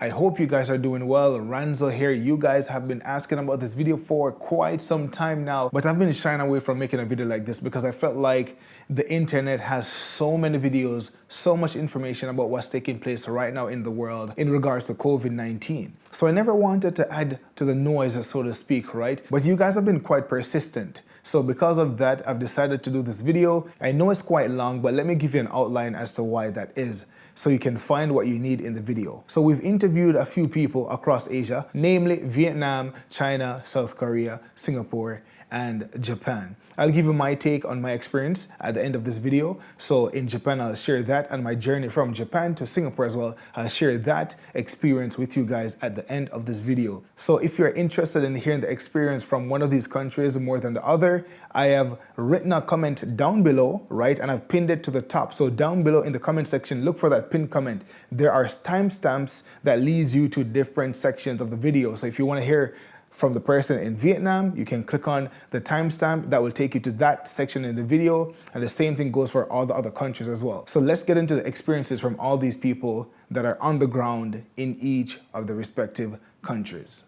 I hope you guys are doing well. Ranzo here. You guys have been asking about this video for quite some time now, but I've been shying away from making a video like this because I felt like the internet has so many videos, so much information about what's taking place right now in the world in regards to COVID-19. So I never wanted to add to the noise, so to speak, right? But you guys have been quite persistent. So because of that, I've decided to do this video. I know it's quite long, but let me give you an outline as to why that is, so you can find what you need in the video. So we've interviewed a few people across Asia, namely Vietnam, China, South Korea, Singapore, and Japan. I'll give you my take on my experience at the end of this video. So in Japan, I'll share that, and my journey from Japan to Singapore as well. I'll share that experience with you guys at the end of this video. So if you're interested in hearing the experience from one of these countries more than the other, I have written a comment down below, right? And I've pinned it to the top. So down below in the comment section, look for that pinned comment. There are timestamps that leads you to different sections of the video. So if you want to hear from the person in Vietnam, you can click on the timestamp that will take you to that section in the video, and the same thing goes for all the other countries as well. So let's get into the experiences from all these people that are on the ground in each of the respective countries.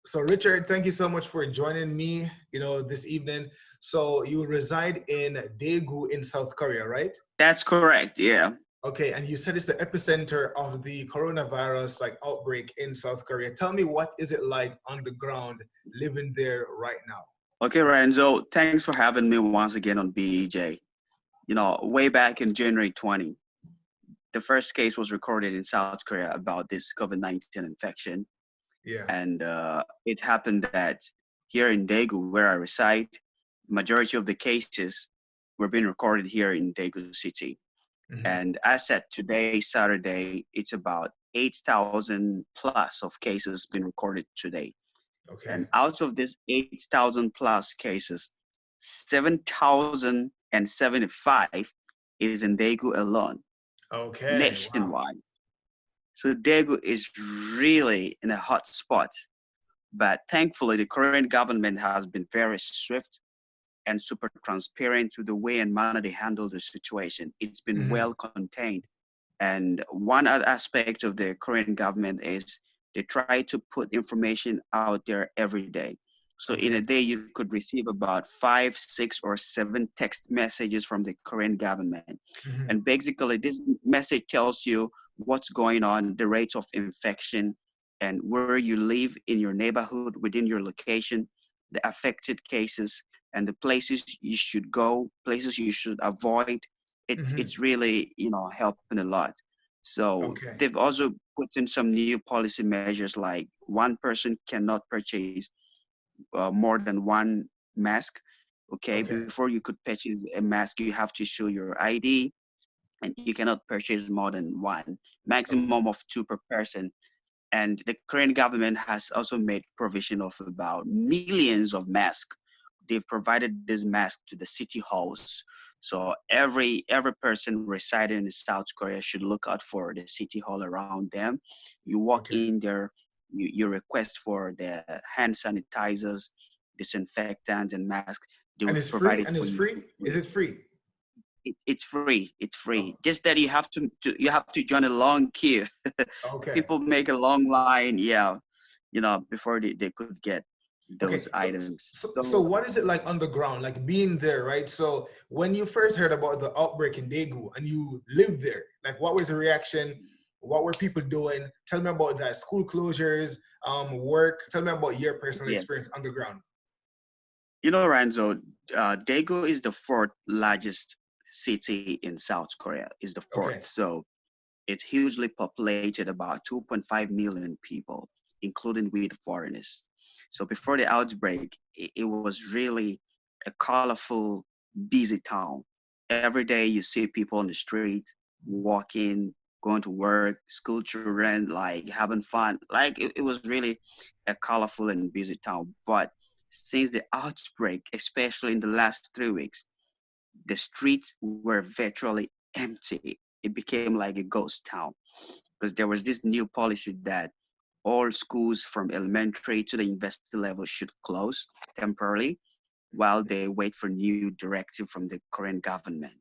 So Richard, thank you so much for joining me, this evening. So you reside in Daegu in South Korea, right? That's correct, yeah. Okay, and you said it's the epicenter of the coronavirus outbreak in South Korea. Tell me, what is it like on the ground living there right now? Okay, Renzo, thanks for having me once again on BEJ. Way back in January 20, the first case was recorded in South Korea about this COVID-19 infection. Yeah. And it happened that here in Daegu, where I reside, the majority of the cases were being recorded here in Daegu City. Mm-hmm. And as at today, Saturday, it's about 8,000 plus of cases being recorded today. Okay. And out of these 8,000 plus cases, 7,075 is in Daegu alone, Okay. nationwide. Wow. So Daegu is really in a hot spot. But thankfully, the Korean government has been very swift and super transparent with the way and manner they handle the situation. It's been well contained. And one other aspect of the Korean government is they try to put information out there every day. So in a day, you could receive about 5, 6, or 7 text messages from the Korean government. And basically, this message tells you what's going on, the rate of infection, and where you live in your neighborhood, within your location, the affected cases, and the places you should go, places you should avoid. It's really, helping a lot. So they've also put in some new policy measures, like one person cannot purchase more than one mask. Before you could purchase a mask, you have to show your ID, and you cannot purchase more than one, maximum of 2 per person. And the Korean government has also made provision of about millions of masks. They've provided this mask to the city halls. So every person residing in South Korea should look out for the city hall around them. You walk in there, you request for the hand sanitizers, disinfectants, and masks. They will provide it for you. Free? Is it free? It's free. It's free. Just that you have to join a long queue. People make a long line, before they could get those items. So what is it like on the ground, like being there, right? So when you first heard about the outbreak in Daegu and you lived there, like what was the reaction? What were people doing? Tell me about that. School closures, work. Tell me about your personal experience on the ground. Ranzo, Daegu is the 4th largest city in South Korea. Is the 4th. So it's hugely populated, about 2.5 million people, including with foreigners. So before the outbreak, it was really a colorful, busy town. Every day you see people on the street, walking, going to work, school children, like having fun. Like it was really a colorful and busy town. But since the outbreak, especially in the last 3 weeks, the streets were virtually empty. It became like a ghost town because there was this new policy that all schools from elementary to the university level should close temporarily. while they wait for new directive from the Korean government.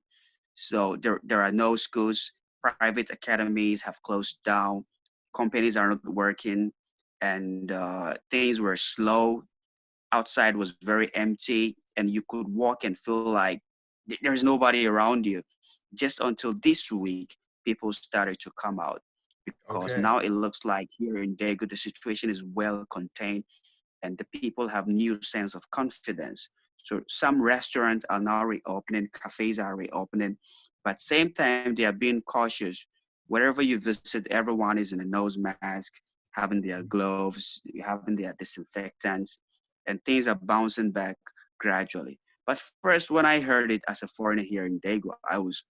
So there are no schools, private academies have closed down, companies are not working, and things were slow. Outside was very empty, and you could walk and feel like there's nobody around you. Just until this week, people started to come out because now Okay. it looks like here in Daegu, the situation is well contained and the people have new sense of confidence. So some restaurants are now reopening, cafes are reopening, but same time they are being cautious. Wherever you visit, everyone is in a nose mask, having their gloves, having their disinfectants, and things are bouncing back gradually. But first, when I heard it as a foreigner here in Daegu, I was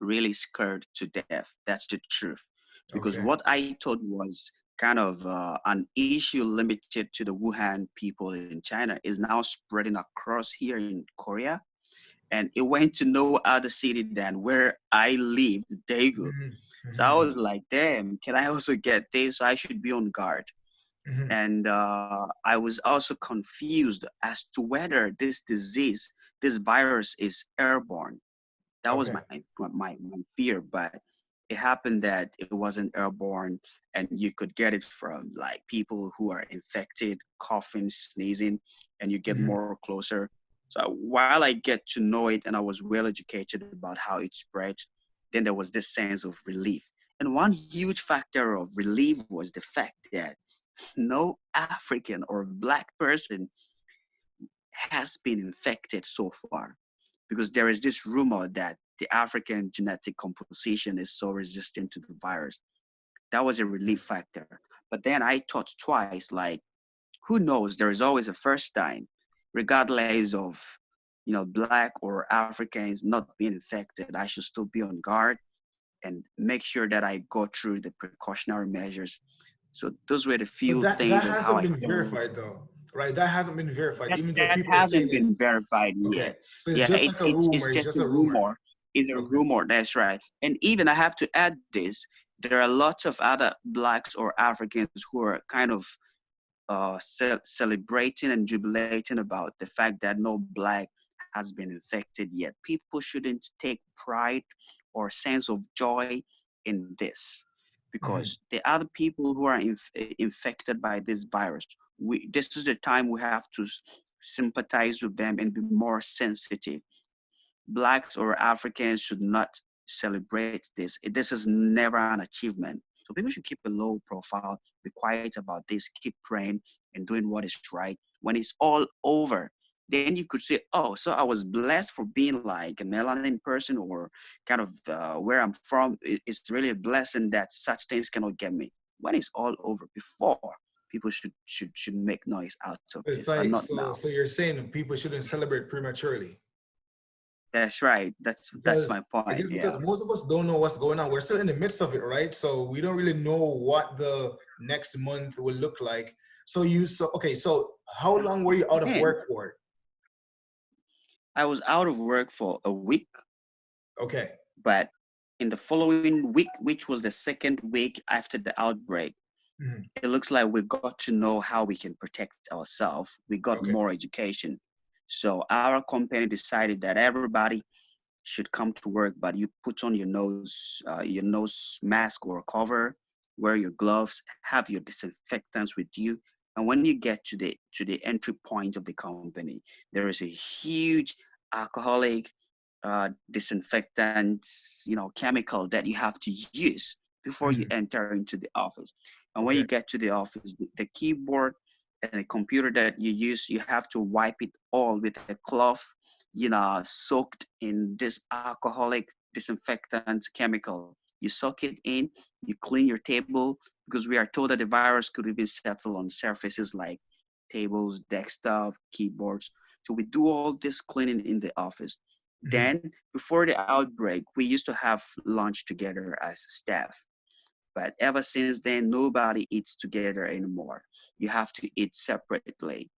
really scared to death. That's the truth. Because Okay. what I thought was kind of an issue limited to the Wuhan people in China is now spreading across here in Korea. And it went to no other city than where I live, Daegu. Hmm. So I Hmm. was like, damn, can I also get this? So I should be on guard. Hmm. And I was also confused as to whether this disease, this virus is airborne. That was Okay. my fear, but it happened that it wasn't airborne, and you could get it from like people who are infected, coughing, sneezing, and you get Hmm. more closer. So while I get to know it and I was well educated about how it spreads, then there was this sense of relief. And one huge factor of relief was the fact that no African or black person has been infected so far, because there is this rumor that the African genetic composition is so resistant to the virus. That was a relief factor. But then I thought twice, like, who knows? There is always a first time, regardless of, black or Africans not being infected. I should still be on guard and make sure that I go through the precautionary measures. So those were the But few that things of how hasn't I been felt. verified though, right? That hasn't been verified, That even though that people are saying hasn't it. been verified yet. Okay. So it's Yeah, just like it's a it's it's rumor. It's just just a a rumor. rumor. It's a Okay. rumor. That's right. And even I have to add this: there are lots of other blacks or Africans who are kind of celebrating and jubilating about the fact that no black has been infected yet. People shouldn't take pride or sense of joy in this, Hmm. because the other people who are infected by this virus, this is the time we have to sympathize with them and be more sensitive. Blacks or Africans should not celebrate this. This is never an achievement. So people should keep a low profile, be quiet about this, keep praying and doing what is right. When it's all over, then you could say, oh, so I was blessed for being like a melanin person, or kind of where I'm from. It's really a blessing that such things cannot get me. When it's all over, before, people should make noise out of this, It's but not like now. so you're saying that people shouldn't celebrate prematurely. That's right. That's Because my I point. guess Yeah. because most of us don't know what's going on. We're still in the midst of it, right? So we don't really know what the next month will look like. So okay, so how long were you out of Man, work for? I was out of work for a week, Okay. but in the following week, which was the second week after the outbreak, Mhm. it looks like we got to know how we can protect ourselves. We got Okay. more education. So our company decided that everybody should come to work, but you put on your nose mask or cover, wear your gloves, have your disinfectants with you. And when you get to the entry point of the company, there is a huge alcoholic disinfectant, chemical that you have to use before you Mhm. enter into the office. And when you Okay. get to the office, the keyboard and the computer that you use, you have to wipe it all with a cloth, soaked in this alcoholic disinfectant chemical. You soak it in, you clean your table, because we are told that the virus could even settle on surfaces like tables, desktop, keyboards. So we do all this cleaning in the office. Mhm. Then, before the outbreak, we used to have lunch together as staff. But ever since then, nobody eats together anymore. You have to eat separately.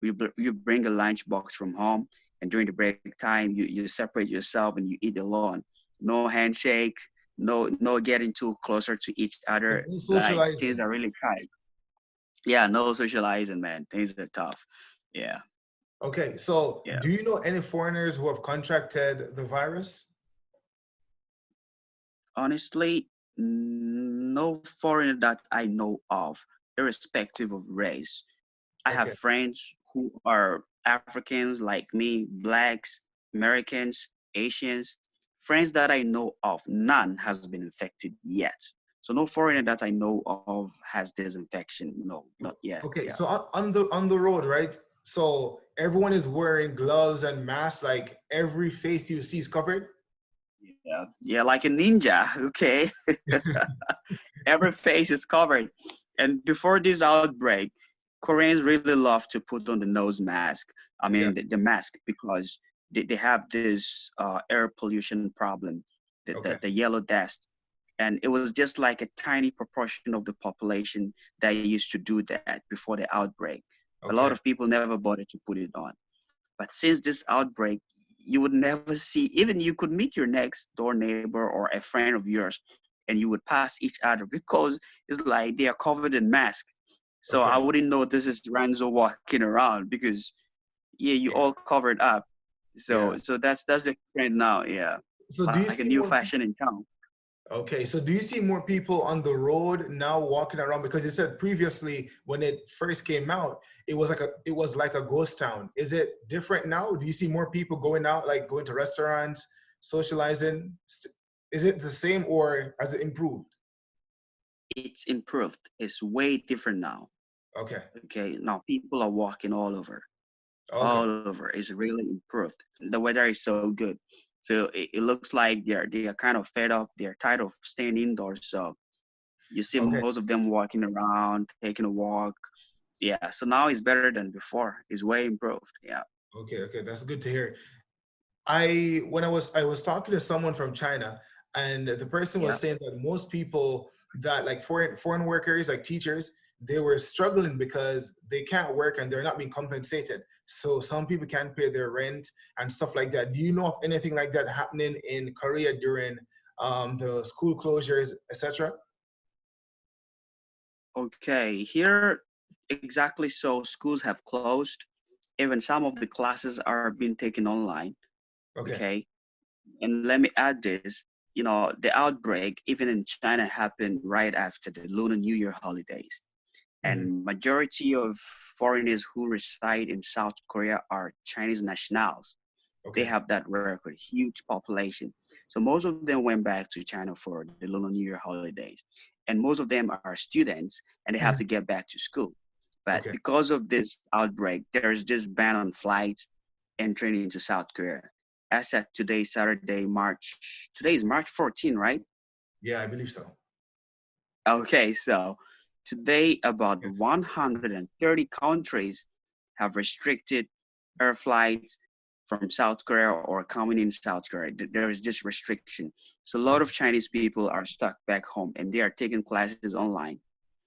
You bring a lunch box from home, and during the break time, you separate yourself and you eat alone. No handshake, no getting too closer to each So other. no Like, things socializing. are really tight. Yeah, no socializing, man. Things are tough. Yeah. Okay, so Yeah. do you know any foreigners who have contracted the virus? Honestly, no foreigner that I know of, irrespective of race. I have Okay, friends who are Africans like me, blacks, Americans, Asians. Friends that I know of, none has been infected yet. So no foreigner that I know of has this infection. No, not yet. okay. Yeah. So on the road, right? So everyone is wearing gloves and masks. Like every face you see is covered. Yeah. Yeah, like a ninja. Okay. Every face is covered. And before this outbreak, Koreans really love to put on the nose mask. I Yeah. mean, the mask because they have this air pollution problem, Okay. the yellow dust. And it was just like a tiny proportion of the population that used to do that before the outbreak. A lot Okay. of people never bothered to put it on. But since this outbreak, you would never see, even you could meet your next door neighbor or a friend of yours, and you would pass each other because it's like they are covered in masks. So I Okay. wouldn't know this is Ranzo walking around because yeah, you Yeah. all covered up. Yeah. So that's the trend now. Yeah, So do like you a see new more fashion in town. Okay, so do you see more people on the road now walking around? Because you said previously when it first came out, it was like a ghost town. Is it different now? Do you see more people going out, like going to restaurants, socializing? Is it the same or has it improved? It's improved. It's way different now. Okay. Okay, now people are walking all over. Okay. All over. It's really improved. The weather is so good. So it looks like they are kind of fed up. They're tired of staying indoors. So you see Okay. most of them walking around, taking a walk. Yeah. So now it's better than before. It's way improved. Yeah. Okay. Okay. That's good to hear. I was talking to someone from China, and the person was Yeah. saying that most people that like foreign workers, like teachers, they were struggling because they can't work and they're not being compensated. So some people can't pay their rent and stuff like that. Do you know of anything like that happening in Korea during the school closures, etc.? Okay. Here, exactly so. Schools have closed. Even some of the classes are being taken online. Okay. Okay. And let me add this, the outbreak, even in China, happened right after the Lunar New Year holidays. Hmm. And majority of foreigners who reside in South Korea are Chinese nationals. They Okay. have that record, huge population. So most of them went back to China for the Lunar New Year holidays. And most of them are students and they have to Mhm. get back to school. But Okay. because of this outbreak, there's this ban on flights entering into South Korea. As at today, today is March 14, right? Yeah, I believe so. Okay, so today about Yes. 130 countries have restricted air flights from South Korea or coming in South Korea. There is this restriction. So a lot of Okay. Chinese people are stuck back home and they are taking classes online.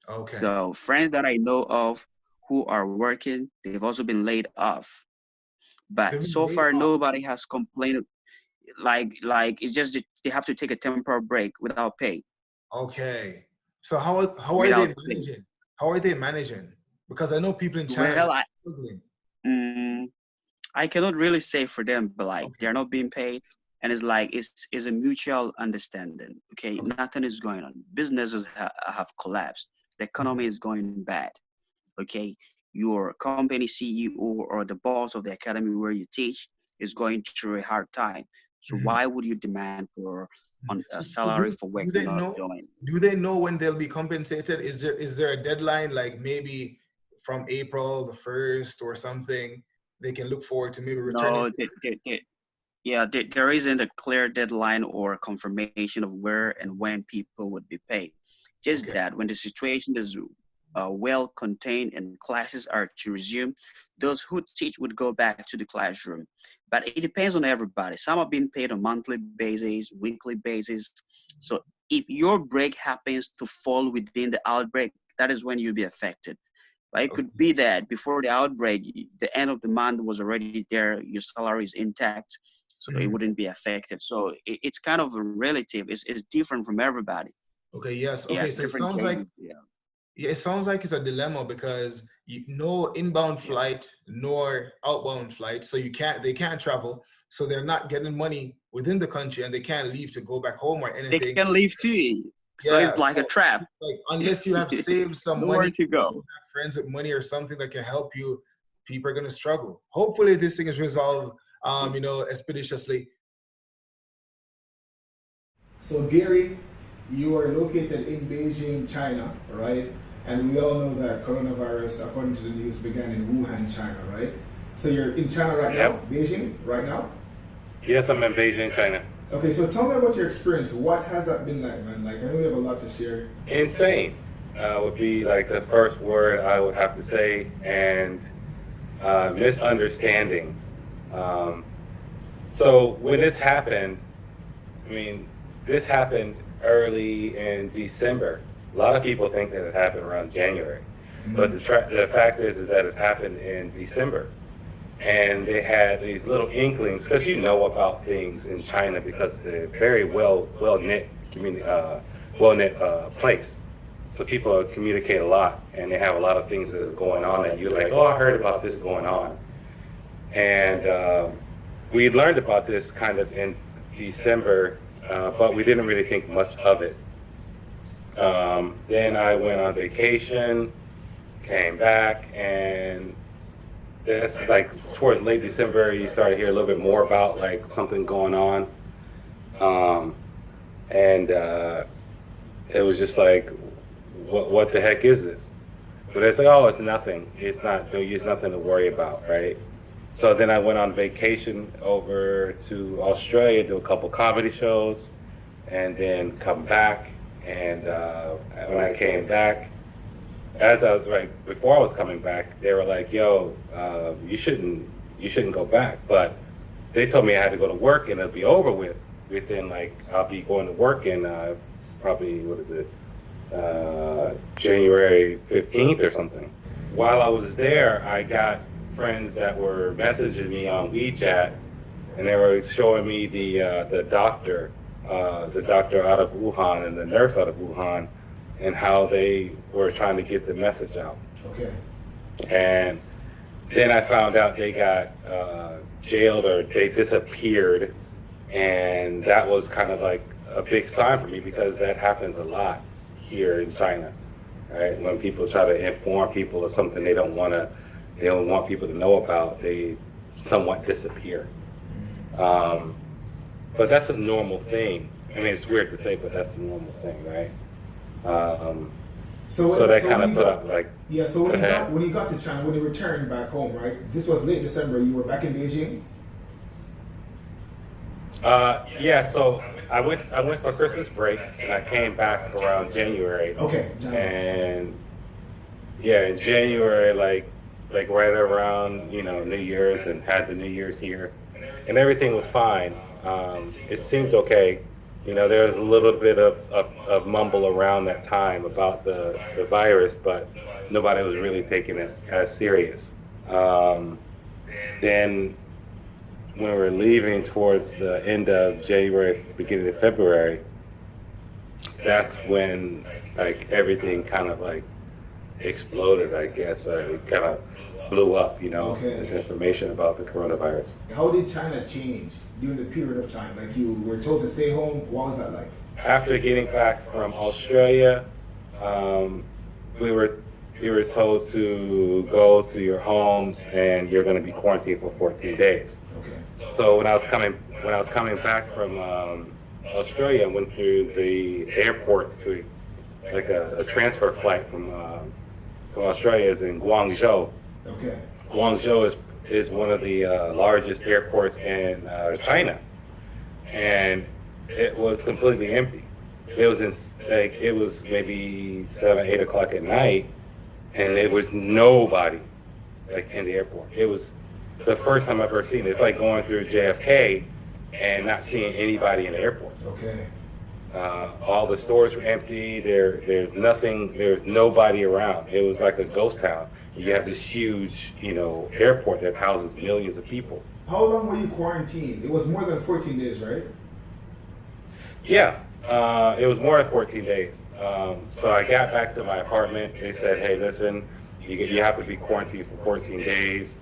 Okay. So friends that I know of who are working, they've also been laid off. But They've been so laid far off. nobody has complained like it's just that they have to take a temporary break without pay, Okay. So how are without they pay. managing? How are they managing? Because I know people in China are Well, struggling. mm, I cannot really say for them, but like Okay. they're not being paid, and it's like it's a mutual understanding. Okay, Okay. nothing is going on. Businesses have collapsed. The economy Mhm. is going bad. Okay, your company CEO or the boss of the academy where you teach is going through a hard time. So Mhm. why would you demand for Mhm. on a So salary do for work do you're they not know? doing? Do they know when they'll be compensated? Is there a deadline, like maybe from April the 1st or something? They can look forward to maybe returning. No, yeah, there isn't a clear deadline or confirmation of where and when people would be paid. Just Okay. that when the situation is well contained and classes are to resume, those who teach would go back to the classroom. But it depends on everybody. Some are being paid on monthly basis, weekly basis. So if your break happens to fall within the outbreak, that is when you'll be affected. But it could Okay. be that before the outbreak, the end of the month was already there, your salary is intact, so it Mhm. wouldn't be affected. So it's kind of relative. It's different from everybody. Okay. Yes. Yeah, Okay. So it different sounds like cases. Yeah. Yeah, it sounds like it's a dilemma because no inbound Yeah. flight nor outbound flight, so they can't travel, so they're not getting money within the country, and they can't leave to go back home or They anything. can leave too. So Yeah, it's like a so trap. like unless you have saved some Nowhere money, to or you go. have friends with money or something that can help you, people are gonna struggle. Hopefully, this thing is resolved, expeditiously. So Gary, you are located in Beijing, China, right? And we all know that coronavirus, according to the news, began in Wuhan, China, right? So you're in China right now, Yep. Beijing, right now? Yes, I'm in Beijing, China. Okay, so tell me about your experience. What has that been like, man? Like, I know you have a lot to share. Insane would be like the first word I would have to say, and misunderstanding. So when this happened, I mean, this happened early in December. A lot of people think that it happened around January, but the fact is that it happened in December. And they had these little inklings, because you know about things in China because they're very well knit community, well knit place. So people communicate a lot, and they have a lot of things that is going on, and you're like, oh, I heard about this going on. And we learned about this kind of in December, but we didn't really think much of it. Then I went on vacation, came back, and that's like towards late December, you started to hear a little bit more about like something going on. And it was just like, what the heck is this? But it's like, oh, it's nothing. It's not, there's nothing to worry about, right? So then I went on vacation over to Australia, do a couple comedy shows, and then come back. And when I came back, as I was before I was coming back, they were like, "Yo, you shouldn't go back." But they told me I had to go to work and it'll be over with within I'll be going to work in probably January 15th or something. While I was there, I got friends that were messaging me on WeChat, and they were showing me the doctor out of Wuhan and the nurse out of Wuhan, and how they were trying to get the message out. Okay. And then I found out they got jailed or they disappeared, and that was kind of like a big sign for me because that happens a lot here in China, right? When people try to inform people of something they don't want people to know about, they somewhat disappear. But that's a normal thing. I mean, it's weird to say, but that's a normal thing, right? So that kind of put up yeah. So when you got to China, when you returned back home, right? This was late December. You were back in Beijing. Yeah. So I went for Christmas break, and I came back around January. Okay. And yeah, in January, like right around New Year's, and had the New Year's here, and everything was fine. It seemed okay. There was a little bit of mumble around that time about the virus, but nobody was really taking it as serious. Then when we were leaving towards the end of January, beginning of February, that's when everything kind of exploded, I guess. It kind of blew up, Okay. This information about the coronavirus. How did China change during the period of time? Like, you were told to stay home. What was that like? After getting back from Australia, we were told to go to your homes and you're going to be quarantined for 14 days. Okay. So when I was coming back from Australia, I went through the airport to a transfer flight from Australia is in Guangzhou. Okay. Guangzhou is one of the largest airports in China, and it was completely empty. It was maybe 7-8 o'clock at night, and there was nobody in the airport. It was the first time I've ever seen it. It's like going through JFK and not seeing anybody in the airport. Okay. All the stores were empty. There's nothing. There's nobody around. It was like a ghost town. You have this huge, airport that houses millions of people. How long were you quarantined? It was more than 14 days, right? Yeah, It was more than 14 days. So I got back to my apartment. They said, hey, listen, you have to be quarantined for 14 days.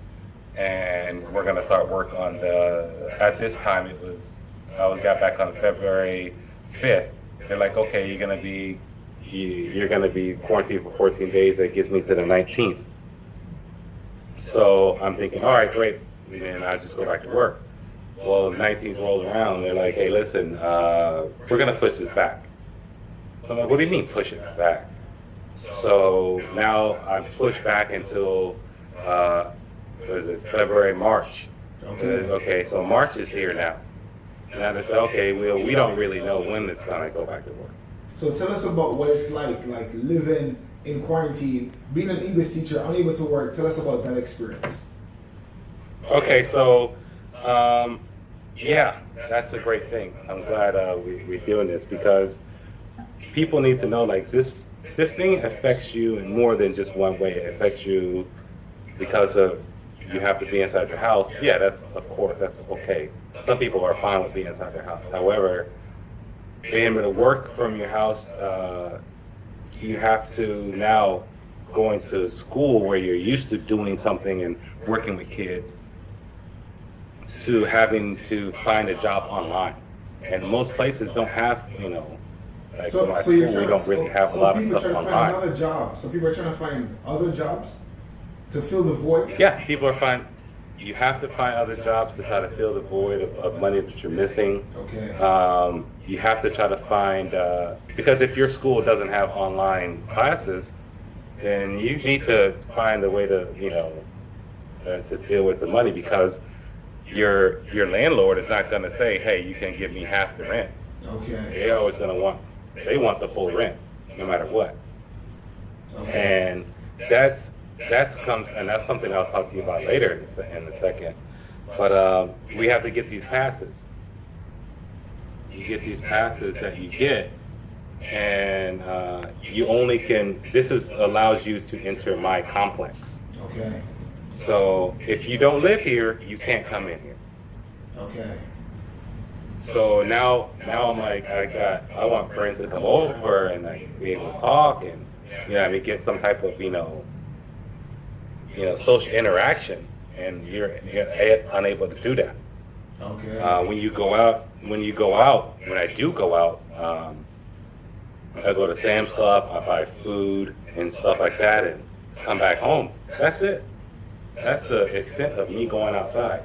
And we're going to start work on at this time I got back on February 5th. They're like, okay, you're going to be quarantined for 14 days. That gets me to the 19th. So I'm thinking, all right, great. And then I just go back to work. Well, the 19th rolls around. They're like, hey, listen, we're going to push this back. So I'm like, what do you mean push it back? So now I'm pushed back until, February, March. Okay, so March is here now. Now they say, okay, well, we don't really know when it's going to go back to work. So tell us about what it's like living in quarantine, being an English teacher, unable to work. Tell us about that experience. Okay, so, yeah, that's a great thing. I'm glad we're doing this because people need to know, like, this thing affects you in more than just one way. It affects you because of you have to be inside your house. Yeah, that's okay. Some people are fine with being inside their house. However, being able to work from your house, you have to now go into school where you're used to doing something and working with kids to having to find a job online. And most places don't have, like So my you're school, we trying don't really have a lot of stuff people are trying to online. find another job. So people are trying to find other jobs to fill the void. Yeah, people are fine. You have to find other jobs to try to fill the void of money that you're missing. Okay. You have to try to find, because if your school doesn't have online classes, then you need to find a way to, to deal with the money because your landlord is not going to say, hey, you can give me half the rent. Okay. They're always going to want the full rent, no matter what. Okay. And that's something I'll talk to you about later in a second. But we have to get these passes. You get these passes that you get, and you only can. Allows you to enter my complex. Okay. So if you don't live here, you can't come in here. Okay. So now I'm like, I want friends to come over and like be able to talk and get some type of social interaction, and you're unable to do that. Okay. When I do go out, I go to Sam's Club, I buy food and stuff like that, and come back home. That's it. That's the extent of me going outside.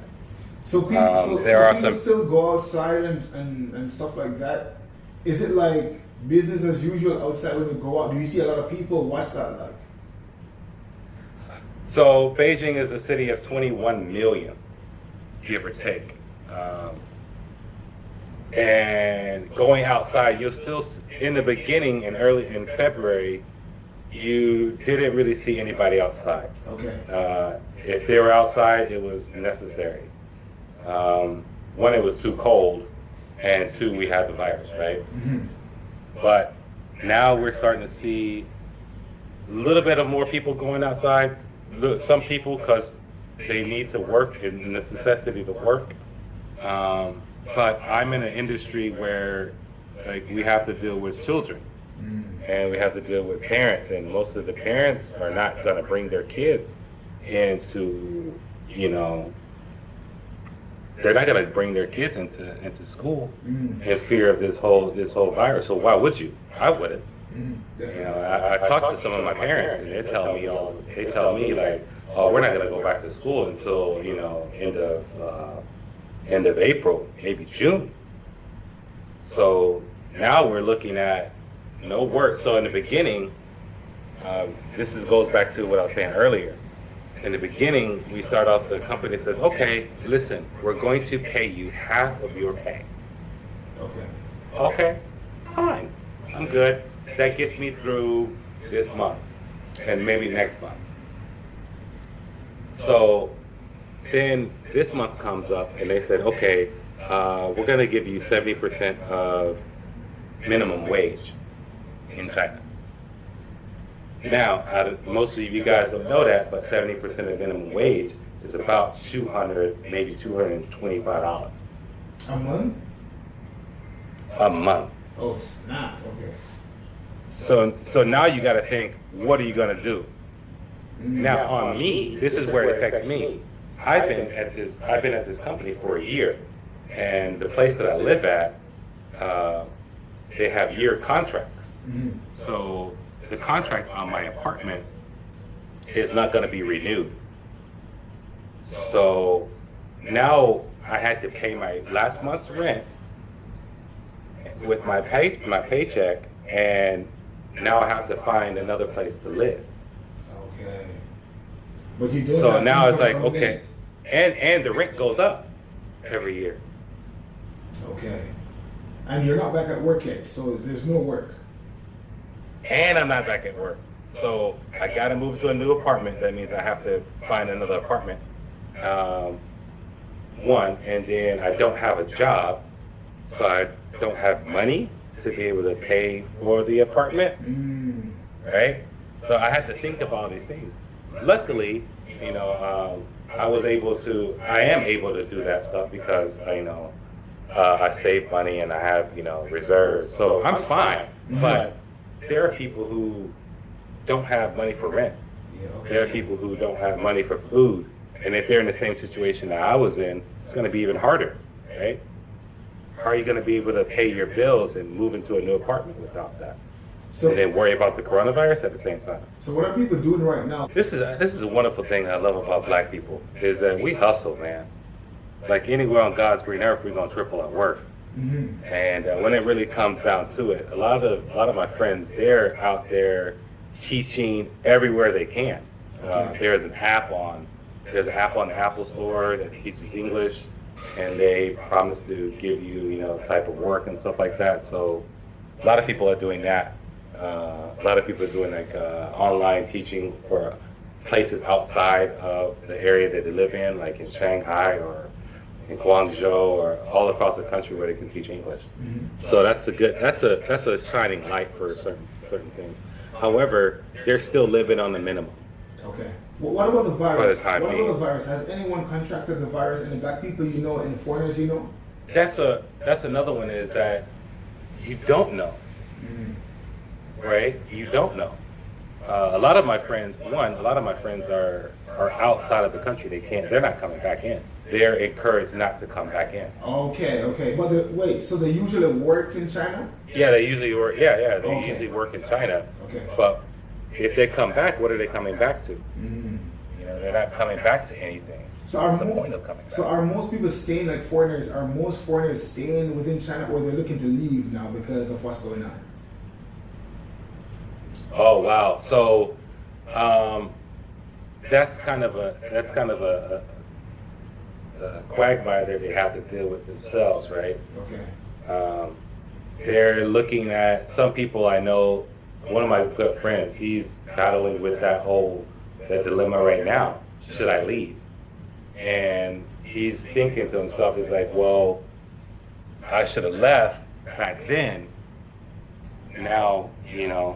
So people, people still go outside and stuff like that. Is it like business as usual outside when you go out? Do you see a lot of people? What's that like? So Beijing is a city of 21 million, give or take. And going outside, you'll still, in the beginning and early in February, you didn't really see anybody outside. Okay. If they were outside, it was necessary. One, it was too cold, and two, we had the virus, right? Mm-hmm. But now we're starting to see a little bit of more people going outside. Some people because they need to work and the necessity to work. But I'm in an industry where we have to deal with children and we have to deal with parents, and most of the parents are not going to bring their kids into, they're not going to bring their kids into school in fear of this whole virus. So why would you? I wouldn't. I talked to some of my parents, and they tell me like, oh, we're not going to go back to school until end of April, maybe June. So now we're looking at no work. So in the beginning, goes back to what I was saying earlier. In the beginning, we start off, the company says, okay, listen, we're going to pay you half of your pay. Okay, fine, I'm good. That gets me through this month and maybe next month. So then this month comes up and they said, okay, we're going to give you 70% of minimum wage in China. Now, most of you guys don't know that, but 70% of minimum wage is about $200, maybe $225. A month? A month. Oh, snap. Okay. So now you got to think, what are you going to do? Now on me, this is where it affects me. I've been at this company for a year, and the place that I live at, they have year contracts. So the contract on my apartment is not going to be renewed. So now I had to pay my last month's rent with my paycheck, and now I have to find another place to live. Okay. But you do. So now it's like, okay, and the rent goes up every year. Okay. And you're not back at work yet, so there's no work. And I'm not back at work. So I got to move to a new apartment. That means I have to find another apartment. One, and then I don't have a job, so I don't have money to be able to pay for the apartment, right? So I had to think of all these things. Luckily, I am able to do that stuff because I save money and I have reserves, so I'm fine. But there are people who don't have money for rent. There are people who don't have money for food, and if they're in the same situation that I was in, it's going to be even harder, right? How are you going to be able to pay your bills and move into a new apartment without that? So, and then worry about the coronavirus at the same time. So what are people doing right now? This is a wonderful thing I love about Black people, is that we hustle, man. Like anywhere on God's green earth, we're gonna triple our worth. And when it really comes down to it, a lot of my friends, they're out there teaching everywhere they can. There's an app on the Apple Store that teaches English, and they promise to give you type of work and stuff like that. So a lot of people are doing that. A lot of people are doing online teaching for places outside of the area that they live in, like in Shanghai or in Guangzhou or all across the country where they can teach English. So that's a shining light for certain things. However, they're still living on the minimum. Okay. Well, what about the virus? What about the virus? Has anyone contracted the virus? Any Black people you know, any foreigners you know? That's another one, is that you don't know. Right? You don't know. A lot of my friends are outside of the country. They're not coming back in. They're encouraged not to come back in. Okay. But so they usually worked in China? Yeah, they usually work. Yeah, they usually work in China. Okay. But if they come back, what are they coming back to? They're not coming back to anything. So what's the point of coming back? So are most people staying, like foreigners? Are most foreigners staying within China, or they're looking to leave now because of what's going on? Oh wow! So that's kind of a quagmire that they have to deal with themselves, right? Okay. They're looking at, some people I know. One of my good friends, he's battling with that dilemma right now. Should I leave? And he's thinking to himself, he's like, well, I should have left back then. Now, now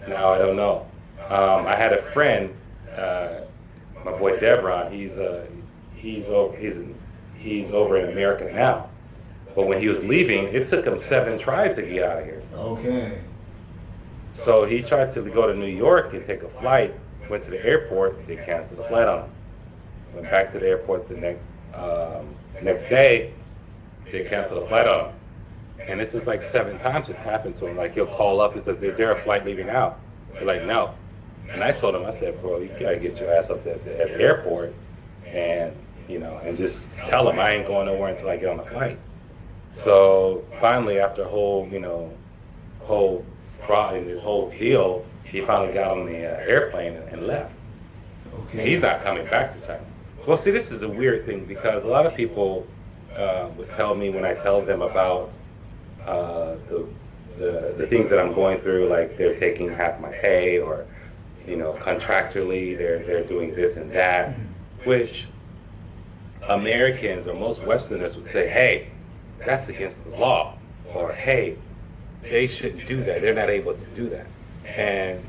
I don't know. I had a friend, my boy Devron. He's over in America now. But when he was leaving, it took him 7 tries to get out of here. Okay. So he tried to go to New York and take a flight. Went to the airport. They canceled the flight on him. Went back to the airport the next day. They canceled the flight on him. And this is like 7 times it happened to him. Like he'll call up and says, "Is there a flight leaving out?" They're like, "No." And I told him, I said, "Bro, you gotta get your ass up there at the airport, and and just tell them I ain't going nowhere until I get on the flight." So finally, after a whole this whole deal, he finally got on the airplane and left. Okay. And he's not coming back to China. Well, see, this is a weird thing, because a lot of people would tell me, when I tell them about the things that I'm going through, like they're taking half my pay, or contractually they're doing this and that, which Americans or most Westerners would say, "Hey, that's against the law," or "Hey, they shouldn't do that. They're not able to do that." And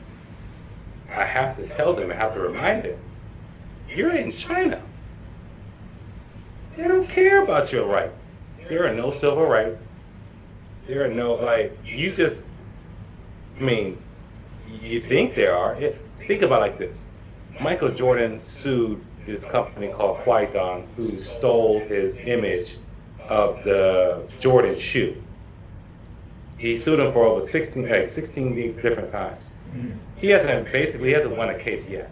I have to tell them, I have to remind them, you're in China. They don't care about your rights. There are no civil rights. There are no, like, you just, I mean, you think there are. Think about it like this. Michael Jordan sued this company called Qui-Gon, who stole his image of the Jordan shoe. He sued him for over 16 different times. He hasn't won a case yet.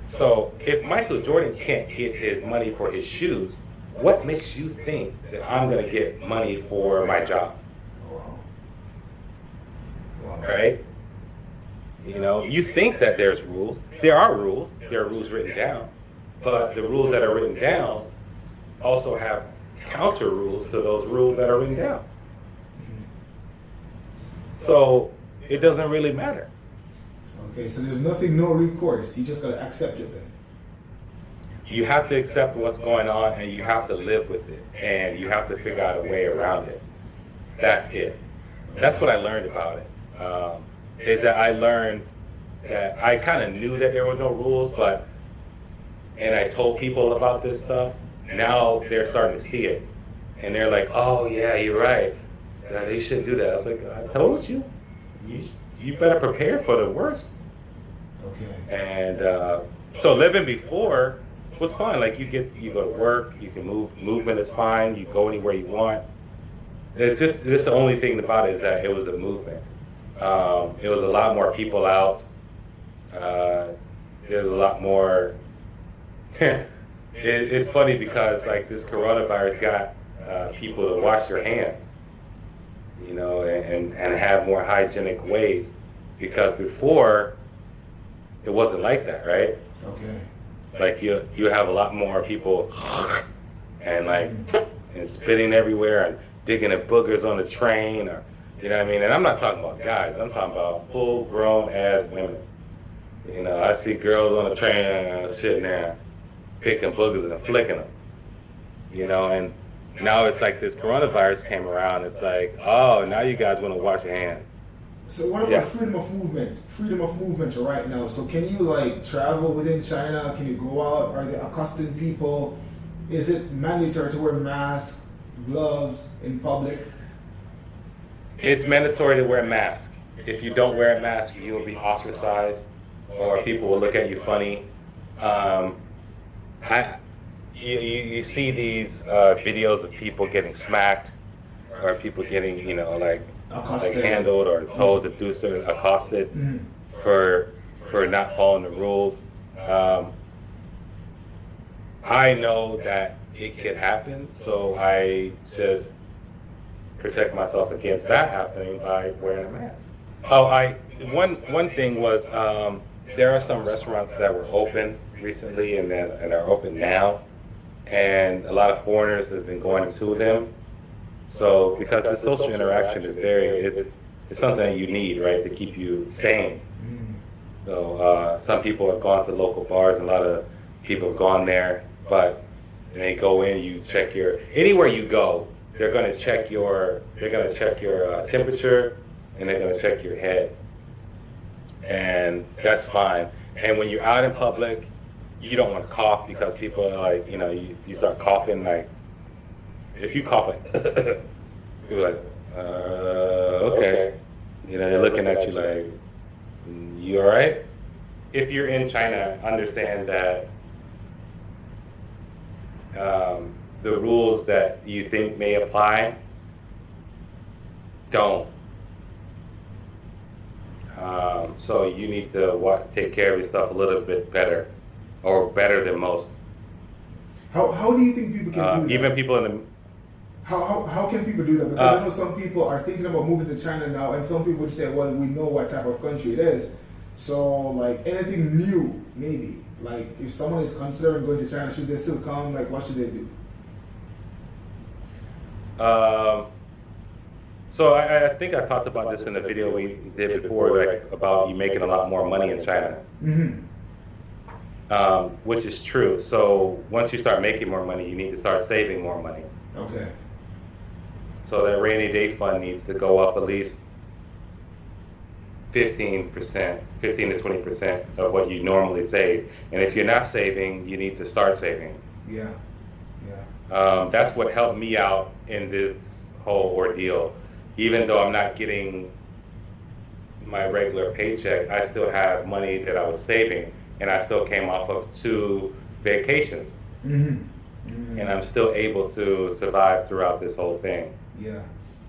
So if Michael Jordan can't get his money for his shoes, what makes you think that I'm going to get money for my job? Right? You know, you think that there's rules. There are rules. There are rules written down. But the rules that are written down also have counter rules to those rules that are written down. So it doesn't really matter. Okay, so there's no recourse. You just gotta accept it then. You have to accept what's going on, and you have to live with it, and you have to figure out a way around it. That's it. That's what I learned about it. Is that I learned that I kind of knew that there were no rules, and I told people about this stuff. Now they're starting to see it, and they're like, "Oh yeah, you're right. They shouldn't do that." I was like, "I told you. You better prepare for the worst." Okay. And so living before was fine. Like you go to work, you can movement is fine. You go anywhere you want. It's just the only thing about it is that it was a movement. It was a lot more people out. There was a lot more. It's funny because like this coronavirus got people to wash their hands, you know, and have more hygienic ways, because before it wasn't like that, right? Okay. Like you have a lot more people and like and spitting everywhere and digging at boogers on the train, or you know what I mean. And I'm not talking about guys. I'm talking about full grown ass women. You know, I see girls on the train sitting there picking boogers and flicking them. You know, and now it's like this coronavirus came around. It's like, oh, now you guys want to wash your hands. So what about freedom of movement? Freedom of movement right now. So can you like travel within China? Can you go out? Are there accustomed people? Is it mandatory to wear masks, gloves in public? It's mandatory to wear a mask. If you don't wear a mask, you will be ostracized, or people will look at you funny. You see these videos of people getting smacked, or people getting, you know, like handled or told to do certain, accosted for not following the rules. I know that it could happen, so I just protect myself against that happening by wearing a mask. One thing was there are some restaurants that were open recently and are open now, and a lot of foreigners have been going to them. So because the social interaction is it's something that you need, right, to keep you sane. So some people have gone to local bars, and a lot of people have gone there, but they go in, you check anywhere you go, they're going to check your temperature, and they're going to check your head, and that's fine. And when you're out in public, you don't want to cough, because people are like, you know, you start coughing, like if you cough like people are like, okay, you know, they're looking at you like, you all right? If you're in China, understand that the rules that you think may apply don't. So you need to take care of yourself a little bit better, or better than most. How do you think people can do that? Even people in the How can people do that? Because I know some people are thinking about moving to China now, and some people would say, well, we know what type of country it is. So, like, anything new, maybe. Like, if someone is considering going to China, should they still come? Like, what should they do? So I think I talked about this in the video we did before, like about you making a lot more money in China. Which is true. So once you start making more money, you need to start saving more money. Okay. So that rainy day fund needs to go up at least 15% to 20% of what you normally save. And if you're not saving, you need to start saving. Yeah. That's what helped me out in this whole ordeal. Even though I'm not getting my regular paycheck, I still have money that I was saving, and I still came off of 2 vacations. And I'm still able to survive throughout this whole thing. Yeah,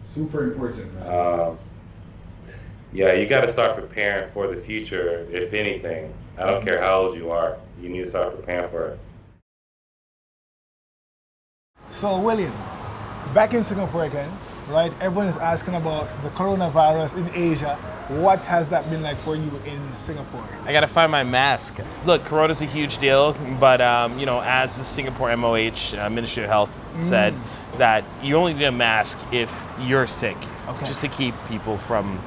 super important, man. Yeah, you got to start preparing for the future, if anything. I don't care how old you are, you need to start preparing for it. So, William, back in Singapore again, right? Everyone is asking about the coronavirus in Asia. What has that been like for you in Singapore? I gotta find my mask. Look, Corona's a huge deal, but you know, as the Singapore MOH, Ministry of Health, said, that you only need a mask if you're sick, just to keep people from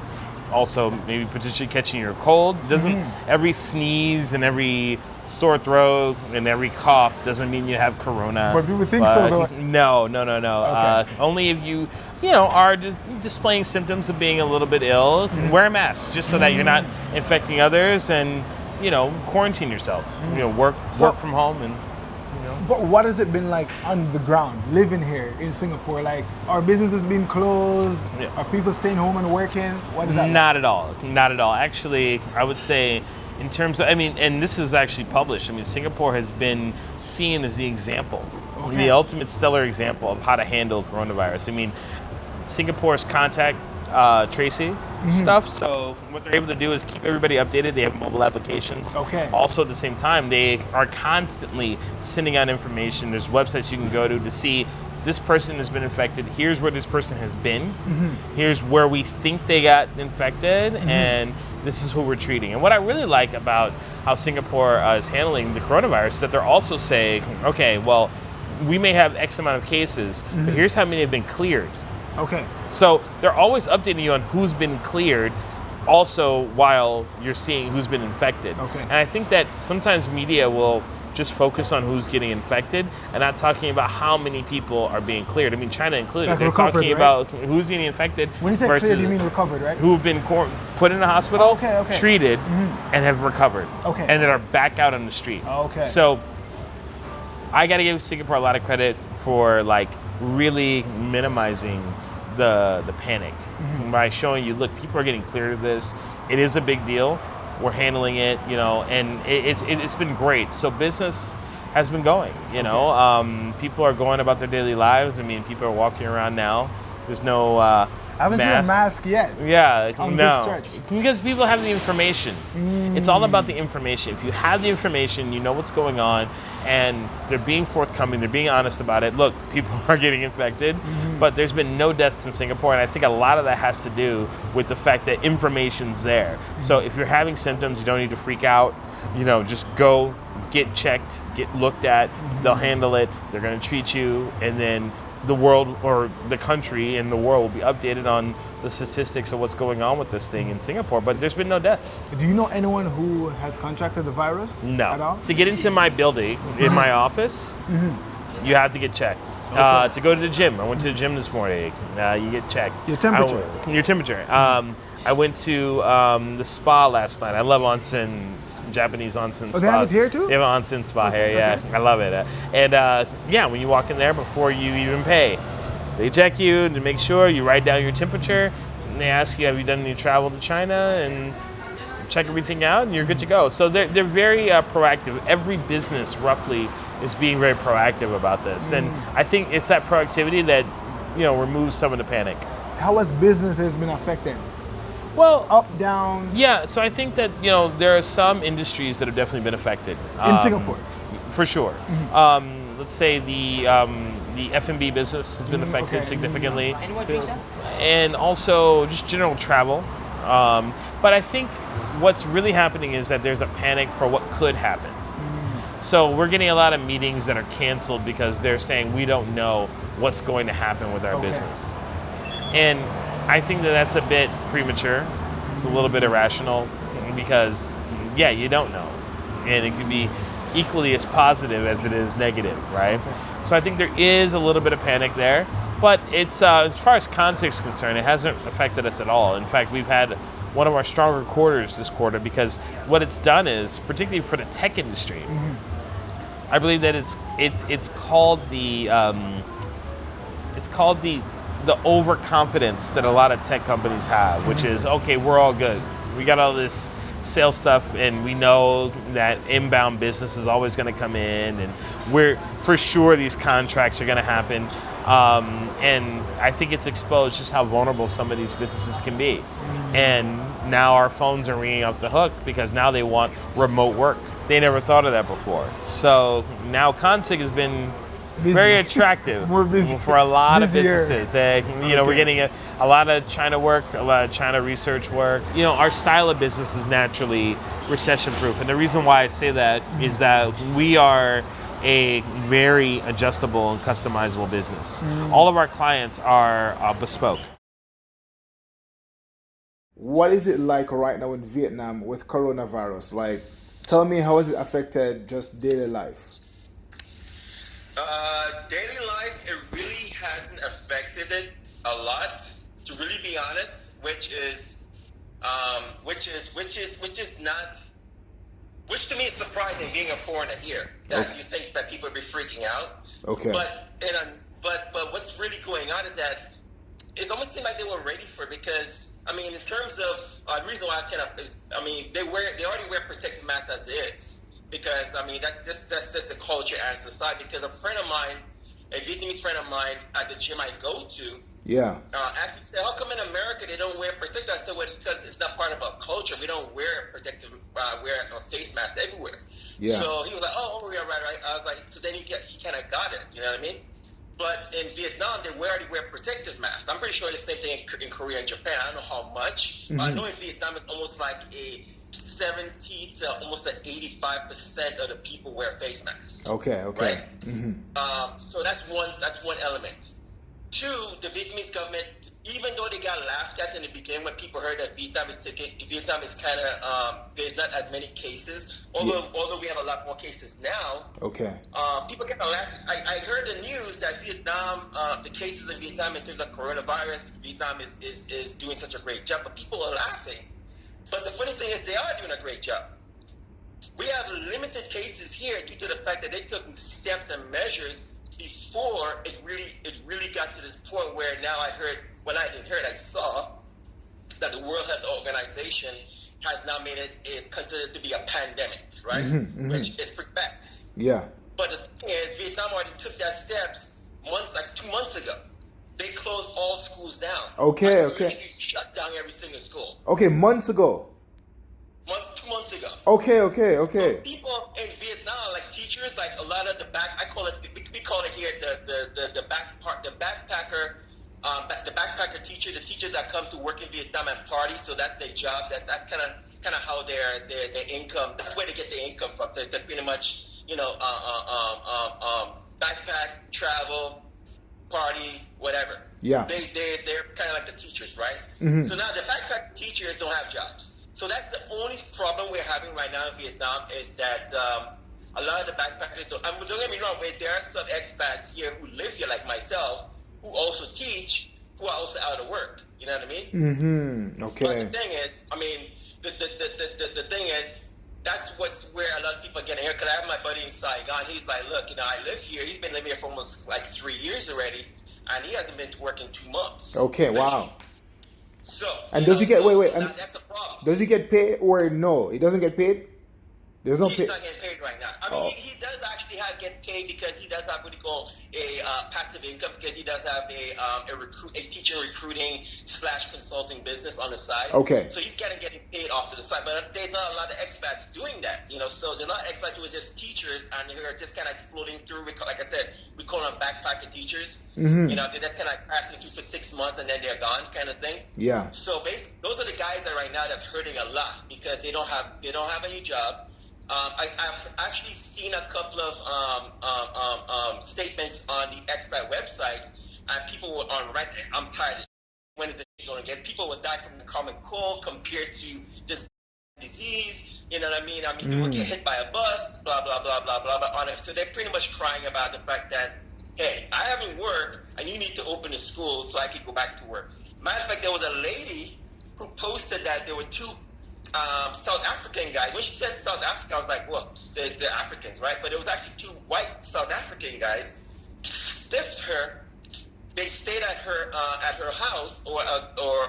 also maybe potentially catching your cold. Doesn't every sneeze and every sore throat and every cough doesn't mean you have Corona. But people think so, though. No. Only if you know, are displaying symptoms of being a little bit ill, wear a mask just so that you're not infecting others, and you know, quarantine yourself. You know, work from home, and you know. But what has it been like on the ground, living here in Singapore? Like, are businesses being closed? Yeah. Are people staying home and working? What is that? Not at all. Not at all. Actually, I would say, in terms of, I mean, and this is actually published. I mean, Singapore has been seen as the example, the ultimate stellar example of how to handle coronavirus. I mean, Singapore's contact tracing stuff. So what they're able to do is keep everybody updated. They have mobile applications. Also, at the same time, they are constantly sending out information. There's websites you can go to see this person has been infected. Here's where this person has been. Here's where we think they got infected, and this is who we're treating. And what I really like about how Singapore is handling the coronavirus is that they're also saying, okay, well, we may have X amount of cases, but here's how many have been cleared. So they're always updating you on who's been cleared, also while you're seeing who's been infected. And I think that sometimes media will just focus on who's getting infected and not talking about how many people are being cleared. I mean, China included. Like they're recovered, talking about who's getting infected. When you say versus cleared, you mean recovered, right? Who've been put in a hospital, treated, and have recovered, and then are back out on the street. So I got to give Singapore a lot of credit for like really minimizing the panic by showing you, look, people are getting cleared of this. It is a big deal. We're handling it, you know, and it's been great. So business has been going, you know. People are going about their daily lives. I mean, people are walking around now. There's no I haven't seen a mask yet. Yeah, on no, this stretch. because people have the information. It's all about the information. If you have the information, you know what's going on, and they're being forthcoming, they're being honest about it. Look, people are getting infected, but there's been no deaths in Singapore, and I think a lot of that has to do with the fact that information's there. So if you're having symptoms, you don't need to freak out. You know, just go get checked, get looked at. They'll handle it. They're going to treat you, and then the world, or the country and the world, will be updated on the statistics of what's going on with this thing in Singapore. But there's been no deaths. Do you know anyone who has contracted the virus at all? To get into my building, in my office, you have to get checked. To go to the gym, I went to the gym this morning. You get checked. Your temperature. Your temperature. I went to the spa last night. I love onsen, Japanese onsen spas. They have it here too? They have an onsen spa here, yeah. I love it. And yeah, when you walk in there, before you even pay, they check you to make sure you write down your temperature, and they ask you, have you done any travel to China, and check everything out, and you're good to go. So they're very proactive. Every business, roughly, is being very proactive about this. And I think it's that proactivity that, you know, removes some of the panic. How has businesses been affected? Well, Up, down? yeah, so I think that, you know, there are some industries that have definitely been affected. In Singapore? For sure. Let's say the F&B business has been affected significantly. And also just general travel. But I think what's really happening is that there's a panic for what could happen. So we're getting a lot of meetings that are canceled because they're saying we don't know what's going to happen with our business. And I think that that's a bit premature. It's a little bit irrational because, yeah, you don't know. And it can be equally as positive as it is negative, right? So I think there is a little bit of panic there. But it's as far as context is concerned, it hasn't affected us at all. In fact, we've had one of our stronger quarters this quarter because what it's done is, particularly for the tech industry, I believe that it's called the the overconfidence that a lot of tech companies have, which is, okay, we're all good. We got all this sales stuff, and we know that inbound business is always going to come in, and we're for sure these contracts are going to happen. And I think it's exposed just how vulnerable some of these businesses can be. And now our phones are ringing off the hook because now they want remote work. They never thought of that before. So now Consig has been very attractive for a lot of businesses. We're getting a lot of China work, a lot of China research work. Our style of business is naturally recession-proof. And the reason why I say that is that we are a very adjustable and customizable business. All of our clients are bespoke. What is it like right now in Vietnam with coronavirus? Like, tell me, how has it affected just daily life? Daily life, it really hasn't affected it a lot, to really be honest, which to me is surprising, being a foreigner here, that you think that people would be freaking out. Okay. But what's really going on is that it almost seemed like they were ready for it, because in terms of the reason why they already wear protective masks as is, because that's just the culture and society. Because a friend of mine, a Vietnamese friend of mine at the gym I go to, asked me, said, how come in America they don't wear protective? I said, well, it's because it's not part of our culture. We don't wear protective, wear a face mask everywhere. Yeah. So he was like, oh yeah, right. I was like, so then he kind of got it. You know what I mean? But in Vietnam, they already wear protective masks. I'm pretty sure the same thing in Korea and Japan. I don't know how much. I know in Vietnam it's almost like a 70 to almost an 85% of the people wear face masks. Okay. Right? So that's one element. Two, the Vietnamese government, even though they got laughed at in the beginning when people heard that Vietnam is kind of, there's not as many cases, although we have a lot more cases now. Okay. People kind of laugh. I heard the news that Vietnam, the cases in Vietnam in terms of coronavirus, Vietnam is doing such a great job, but people are laughing. But the funny thing is they are doing a great job. We have limited cases here due to the fact that they took steps and measures before it really got to this point where now I saw that the World Health Organization has now made it is considered to be a pandemic, right? Which is pretty bad. Yeah. But the thing is, Vietnam already took that steps 2 months ago. They closed all schools down. Okay. Shut down every single school. Okay, months ago. 2 months ago. Okay. So people in Vietnam, like teachers, like a lot of the we call it here the backpacker teacher, the teachers that come to work in Vietnam and party. So that's their job. That's kind of how their income. That's where they get their income from. They're pretty much backpack, travel, party, whatever. Yeah. They're kind of like the teachers, right? So now the backpack teachers don't have jobs. So that's the only problem we're having right now in Vietnam, is that a lot of the backpackers, don't get me wrong, there are some expats here who live here like myself, who also teach, who are also out of work. You know what I mean? Okay. But the thing is, the thing is, that's where a lot of people are getting here. Because I have my buddy in Saigon. He's like, look, I live here. He's been living here for almost like 3 years already, and he hasn't been to work in 2 months. Okay, wow. So, and does he get that's a problem. Does he get paid or no? He doesn't get paid? There's no pay. He's not getting paid right now. He does actually get paid because he does have what he call a passive income, because he does have a teacher recruiting / consulting business on the side. Okay. So he's getting paid off to the side, but there's not a lot of expats doing that. So there's not expats who are just teachers and who are just kind of floating through. Like I said, we call them backpacker teachers. They're just kind of passing through for 6 months and then they're gone, kind of thing. Yeah. So basically, those are the guys that right now that's hurting a lot because they don't have any job. I've actually seen a couple of statements on the expat websites, and people were on right. I'm tired. When is it going to get? People will die from the common cold compared to this disease. You know what I mean? People get hit by a bus. Blah blah blah blah blah blah. On it, so they're pretty much crying about the fact that, hey, I haven't worked, and you need to open the school so I can go back to work. Matter of fact, there was a lady who posted that there were 2 South African guys. When she said South Africa, I was like, well, they're Africans, right? But it was actually 2 white South African guys stiffed her they stayed at her house or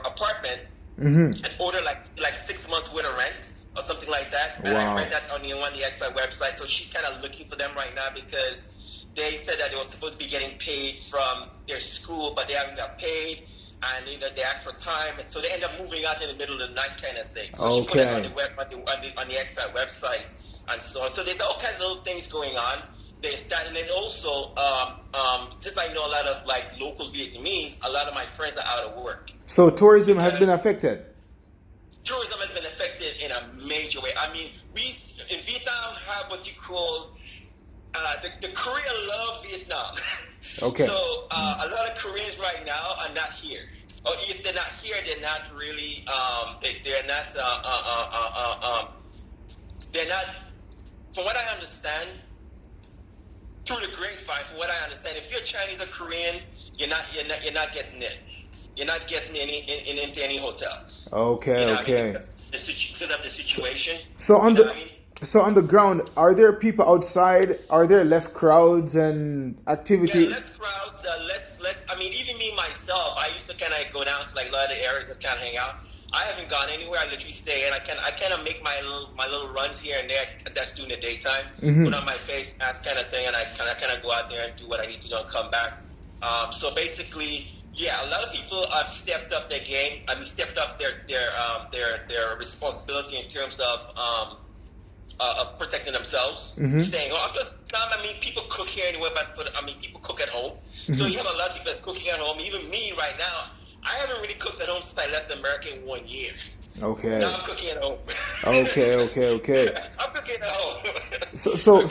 apartment Mm-hmm. and ordered like 6 months worth of rent or something like that. And Wow. I read that on the expat website. So she's kind of looking for them right now because they said that they were supposed to be getting paid from their school, but they haven't got paid. And they asked for time, and so they end up moving out in the middle of the night, kind of thing. So she put it on the expat website, and so on. So there's all kinds of little things going on. There's that, and then also, since I know a lot of like local Vietnamese, a lot of my friends are out of work. So tourism has been affected. Tourism has been affected in a major way. I mean, we in Vietnam have what you call the Korea love Vietnam. Okay. So a lot of Koreans right now are not here. Or if they're not here, they're not really. They're not. They're not. From what I understand, through the grapevine, from what I understand, if you're Chinese or Korean, you're not getting in. You're not getting into any hotels. Okay. You know what I Okay. mean? Because of the situation. So on You know the what I mean? so on the ground, are there people outside? Are there less crowds and activity? Yeah, less crowds, less. I mean, even me myself, I used to kind of go down to like a lot of the areas and kind of hang out. I haven't gone anywhere. I literally stay, and I kind of make my little runs here and there. That's during the daytime. Mhm. Put on my face mask, kind of thing, and I kind of go out there and do what I need to do and come back. So basically, yeah, a lot of people have stepped up their game. I mean, stepped up their responsibility in terms of protecting themselves, Mhm. staying home. I mean, people cook here anyway, but people cook at home. So you have a lot of people that's cooking at home. Even me right now, I haven't really cooked at home since I left America in 1 year. Okay. Now I'm cooking at home. Okay. I'm cooking at home. So I'm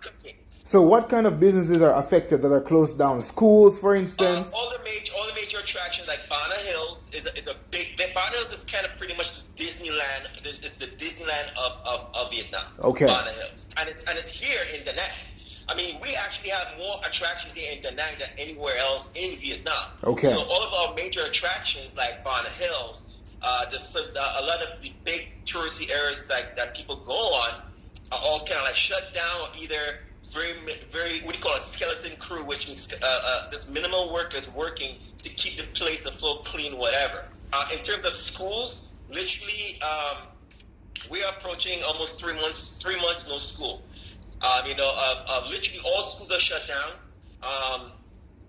cooking. so what kind of businesses are affected that are closed down? Schools, for instance. All the major attractions like Bana Hills is a big. Bana Hills is kind of pretty much Disneyland. It's the Disneyland of Vietnam. Okay. Bana Hills, and it's here in Da Nang. I mean, we actually have more attractions here in Da Nang than anywhere else in Vietnam. Okay. So all of our major attractions like Bana Hills, a lot of the big touristy areas that people go on are all kind of like shut down, or either very what do you call a skeleton crew, which means just minimal workers working to keep the place afloat, clean, whatever. In terms of schools, literally, we are approaching almost 3 months. 3 months no school. Literally all schools are shut down,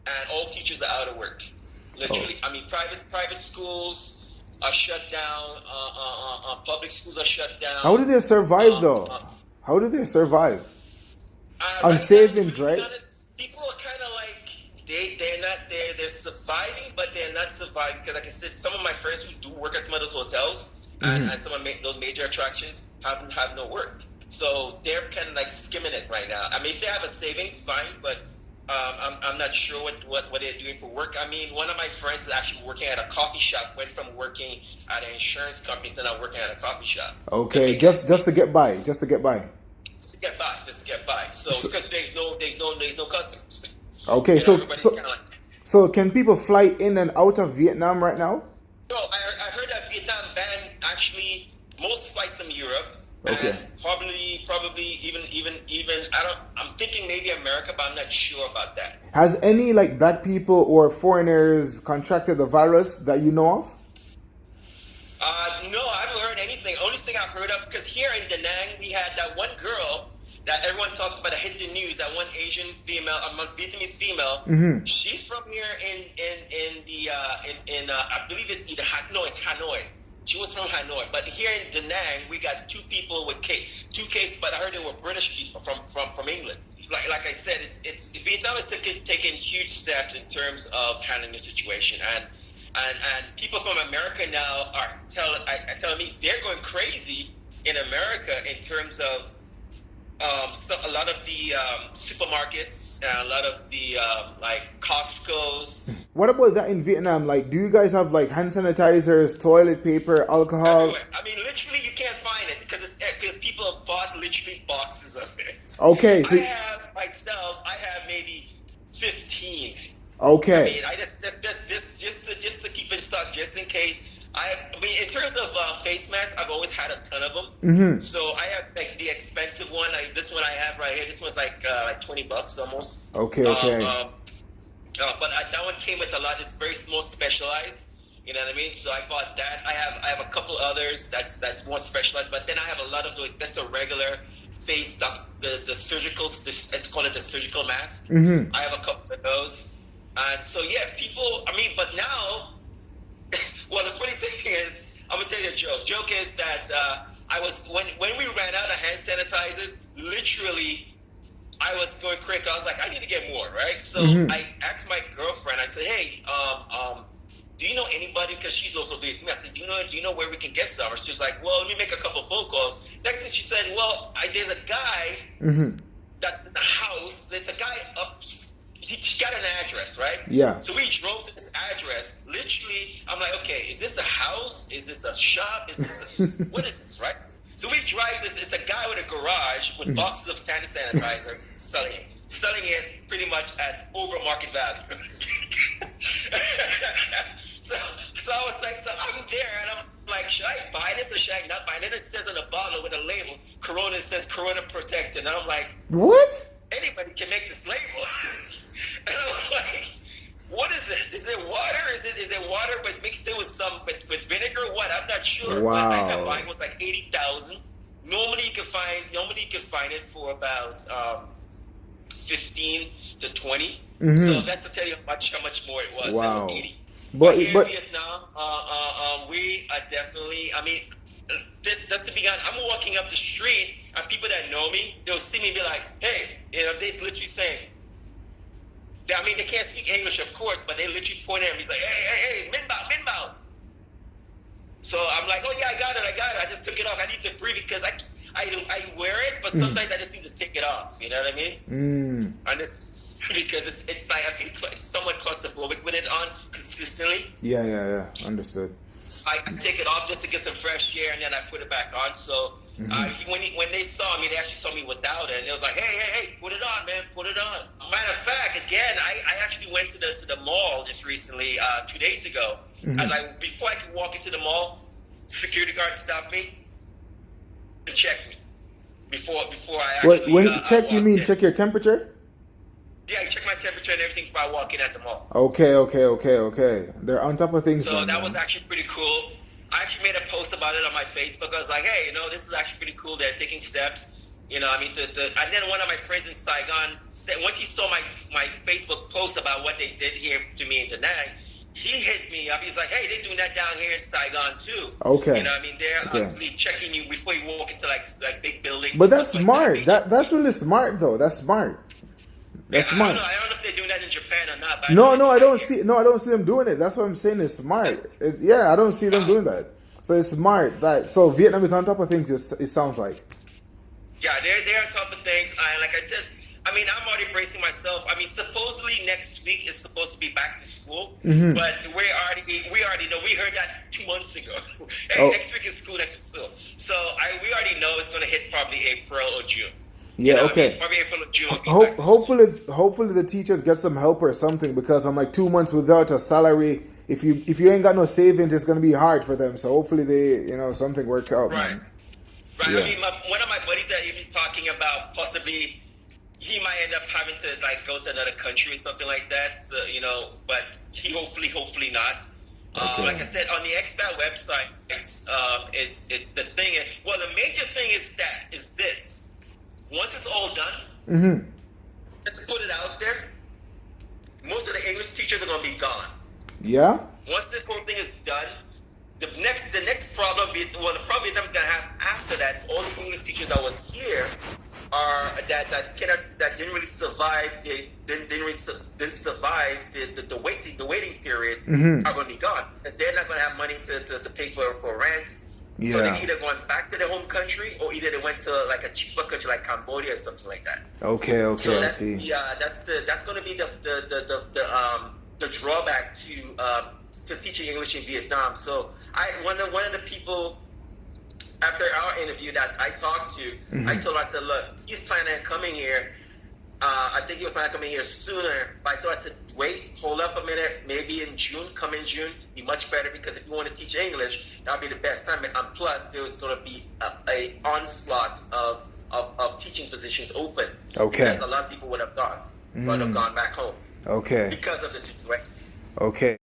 and all teachers are out of work. Literally, I mean, private schools are shut down. Public schools are shut down. How do they survive though? How do they survive? On savings, right? People are kind of like they're surviving, but they're not surviving because, like I said, some of my friends who do work at some of those hotels and some of those major attractions have no work. So they're kind of like skimming it right now. I mean, if they have a savings, fine, but I'm not sure what they're doing for work. I mean, one of my friends is actually working at a coffee shop, went from working at an insurance company to now working at a coffee shop. Okay, just to get by. Just to get by. So because there's no customers. Okay, You know, everybody's kinda like, so can people fly in and out of Vietnam right now? no, I heard that Vietnam banned actually most flights from Europe. Okay. And probably even I'm thinking maybe America, but I'm not sure about that. Has any like black people or foreigners contracted the virus that you know of? No, I haven't heard anything. Only thing I've heard of, because here in Da Nang we had that one girl that everyone talked about, that hit the news, that one Asian female, Vietnamese female. Mm-hmm. She's from here in I believe it's either it's Hanoi. She was from Hanoi, but here in Da Nang we got two people with two cases, but I heard they were British people from England. Like I said, it's Vietnam is taking huge steps in terms of handling the situation, and people from America now are telling me they're going crazy in America in terms of a lot of the supermarkets and a lot of the like Costco's. What about that in Vietnam? Like, do you guys have like hand sanitizers, toilet paper, alcohol? Everywhere. I mean, literally, you can't find it because people have bought literally boxes of it. Okay, so I have maybe 15. okay. I mean, I just to keep in stock, just in case. I mean, in terms of face masks, I've always had a ton of them. Mm-hmm. So I have like the expensive one. This one I have right here. This one's like $20 almost. Okay. And But that one came with a lot. It's very more specialized. You know what I mean? So I bought that. I have a couple others that's more specialized. But then I have a lot of that's the regular face, the surgical. Let's call it the surgical mask. Mm-hmm. I have a couple of those. And so yeah, people. I mean, but now, well, the funny thing is, I'm gonna tell you a joke. Joke is that I was when we ran out of hand sanitizers, literally. I was going crazy. I was like, I need to get more, right? So I asked my girlfriend. I said, hey, do you know anybody? Because she's local to me. I said, do you know where we can get some? She was like, well, let me make a couple phone calls. Next thing she said, well, there's a guy that's in the house. There's a guy up. He got an address, right? Yeah. So we drove to this address. Literally, I'm like, okay, is this a house? Is this a shop? Is this what is this, right? So we drive this. It's a guy with a garage with boxes of sanitizer selling it pretty much at over market value. so I was like, so I'm there and I'm like, should I buy this or should I not buy it? And it says on the bottle with a label, Corona, it says Corona Protected. And I'm like, what? Anybody can make this label. And I'm like, what is it? Is it water? Is it water but mixed in with vinegar? What? I'm not sure. Wow. But I got mine was like 80,000. Normally you can find it for about 15 to 20. So that's to tell you how much more it was. Wow. It was 80. But here in Vietnam, we are definitely. I mean, this to be honest. I'm walking up the street and people that know me, they'll see me and be like, hey, they're literally saying. I mean, they can't speak English, of course, but they literally point at me. He's like, hey, Minbao. So I'm like, oh yeah, I got it. I just took it off. I need to breathe because I wear it, but sometimes I just need to take it off. You know what I mean? And it's because it's like I feel it's somewhat claustrophobic with it on consistently. Yeah. Understood. So I take it off just to get some fresh air, and then I put it back on. So when they saw me, they actually saw me without it, and it was like, hey, put it on, man, put it on. Matter of fact, again, I actually went to the mall just recently, 2 days ago. Before I could walk into the mall, security guard stopped me and checked me before I actually. When check, you mean check your temperature? Yeah, I check my temperature and everything before I walk in at the mall. Okay. They're on top of things. So that was actually pretty cool. I actually made a post about it on my Facebook. I was like, hey, this is actually pretty cool. They're taking steps. And then one of my friends in Saigon said, once he saw my Facebook post about what they did here to me in Da Nang, he hit me up. He's like, hey, they're doing that down here in Saigon too. Okay. They're actually checking you before you walk into like big buildings. But that's smart. That's really smart though. That's smart. That's smart. I don't know if they're doing that in Japan or not. But I don't see them doing it. That's what I'm saying. It's smart. I don't see them doing that. So it's smart. So Vietnam is on top of things. It sounds like. Yeah, they're on top of things. Like I said, I'm already bracing myself. Supposedly next week is supposed to be back to school, but we already know. We heard that 2 months ago. Next week is school. So we already know it's going to hit probably April or June. Yeah, okay. Probably April or June. Hopefully the teachers get some help or something, because I'm like 2 months without a salary. If you ain't got no savings, it's gonna be hard for them. So hopefully they something work out. Right. Man. Right. Yeah. One of my buddies that you've been talking about, possibly he might end up having to go to another country or something like that. So, but he hopefully not. Okay. Like I said, on the expat website, it's the thing. Well, the major thing is this. Once it's all done, just put it out there. Most of the English teachers are going to be gone. Yeah. Once this whole thing is done, the next problem, the problem Vietnam's going to have after that is all the English teachers that was here that didn't really survive. Didn't survive the waiting period are going to be gone, because they're not going to have money to pay for rent. Yeah. So they're either going back to their home country, or either they went to like a cheaper country like Cambodia or something like that. Okay, so I see. Yeah, that's going to be the drawback to teaching English in Vietnam. So one of the people after our interview that I talked to, I told him, I said, look, he's planning on coming here. I think he was planning on coming here sooner, but I said, wait, hold up a minute, maybe in June, come in June, be much better, because if you want to teach English, that'll be the best time. And plus, there's going to be a onslaught of teaching positions open. Okay. Because a lot of people would have gone back home. Okay. because of the situation. Okay.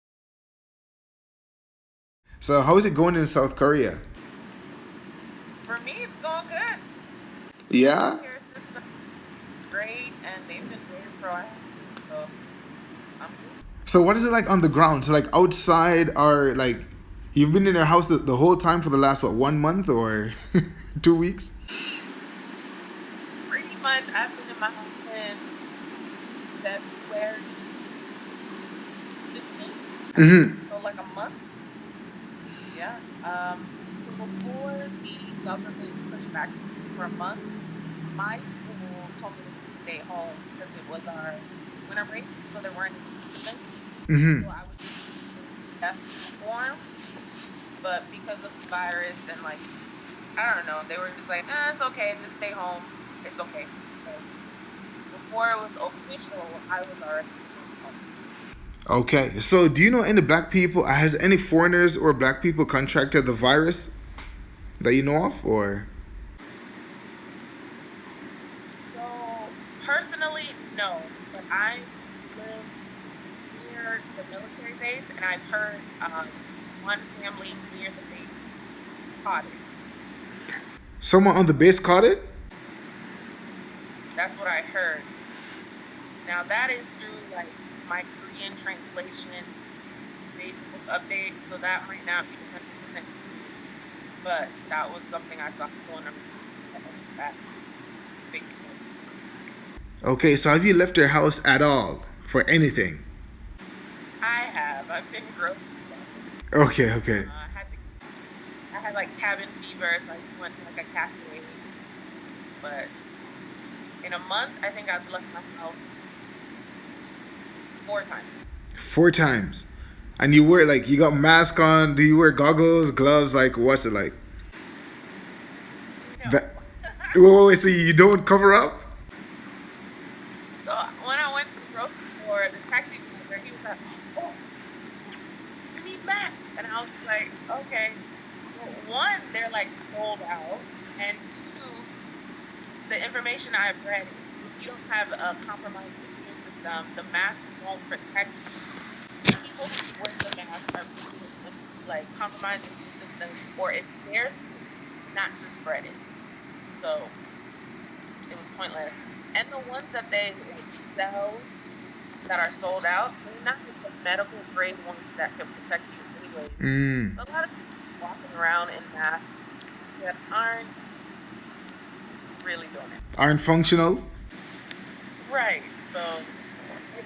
So how is it going in South Korea? For me, it's going good. Yeah? Care system great, and they've been very proactive. So I'm good. So what is it like on the ground? So like outside or like you've been in your house the whole time for the last what, 1 month or 2 weeks? Pretty much, I've been in my house since February 15th. Mm-hmm. So like a month. Yeah. So before the government pushed back school for a month, my school told me to stay home because it was our winter break, so there weren't any events. Mm-hmm. So I would just death storm. But because of the virus and like I don't know, they were just like, it's okay, just stay home. It's okay. So before it was official, I was already staying home. Okay. So do you know any black people, has any foreigners or black people contracted the virus that you know of or? So personally, no. But I live near the military base, and I've heard one family near the base caught it. Someone on the base caught it? That's what I heard. Now that is through like my Korean translation Facebook update, so that might not be 100% true. But that was something I saw going on that big. Okay, so have you left your house at all for anything? I have. I've been grocery shopping. Okay, okay. I had like cabin fever, so I just went to like a cafe. But in a month, I think I've left my house 4 times. 4 times. And you wear like, you got mask on, do you wear goggles, gloves, like what's it like? No. Wait, so you don't cover up? So when I went to the grocery store, the taxi driver, he was like, oh, you need masks. And I was like, okay. Well, 1, they're like sold out. And 2, the information I've read, if you don't have a compromised immune system, the mask won't protect you. People who wear the mask are people with like compromised immune system, or if they're sick, not to spread it. So it was pointless. And the ones that they like, sell that are sold out, they're not the medical grade ones that can protect you anyway. So a lot of people walking around in masks that aren't really doing it. Aren't functional? Right. So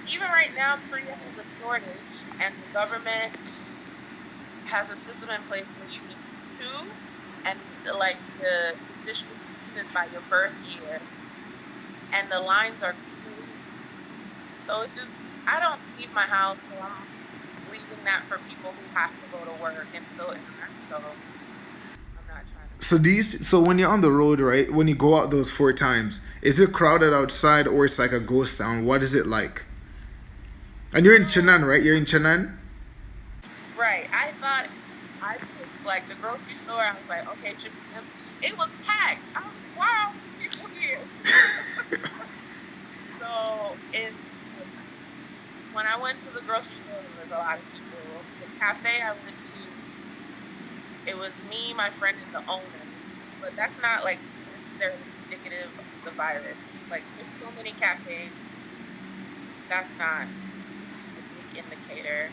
even right now, Korea has a shortage, and the government has a system in place where you need 2, and like the distribution is by your birth year, and the lines are crazy. So it's just I don't leave my house, so I'm leaving that for people who have to go to work and still interact. So I'm not trying to. So when you're on the road, right? When you go out those 4 times, is it crowded outside or it's like a ghost town? What is it like? And you're in Cheonan, right? You're in Cheonan? Right. I thought I picked like the grocery store. I was like, okay, it should be empty. It was packed. I was like, wow, people here. So when I went to the grocery store, there was a lot of people. The cafe I went to, it was me, my friend, and the owner. But that's not like necessarily indicative of the virus. Like there's so many cafes. That's not a big indicator.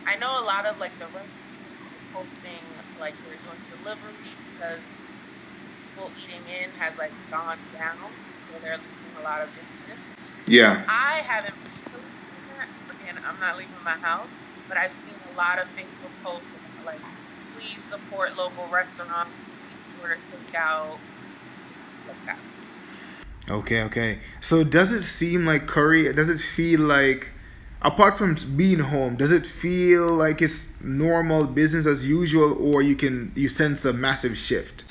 I know a lot of like the restaurants are posting like they're doing delivery because people eating in has like gone down, so they're losing a lot of business. Yeah. I haven't really seen that. Again, I'm not leaving my house, but I've seen a lot of Facebook posts about like, please support local restaurants, please order takeout, stuff like that. Okay. So does it seem like Korea, does it feel like, apart from being home, does it feel like it's normal business as usual, or you sense a massive shift?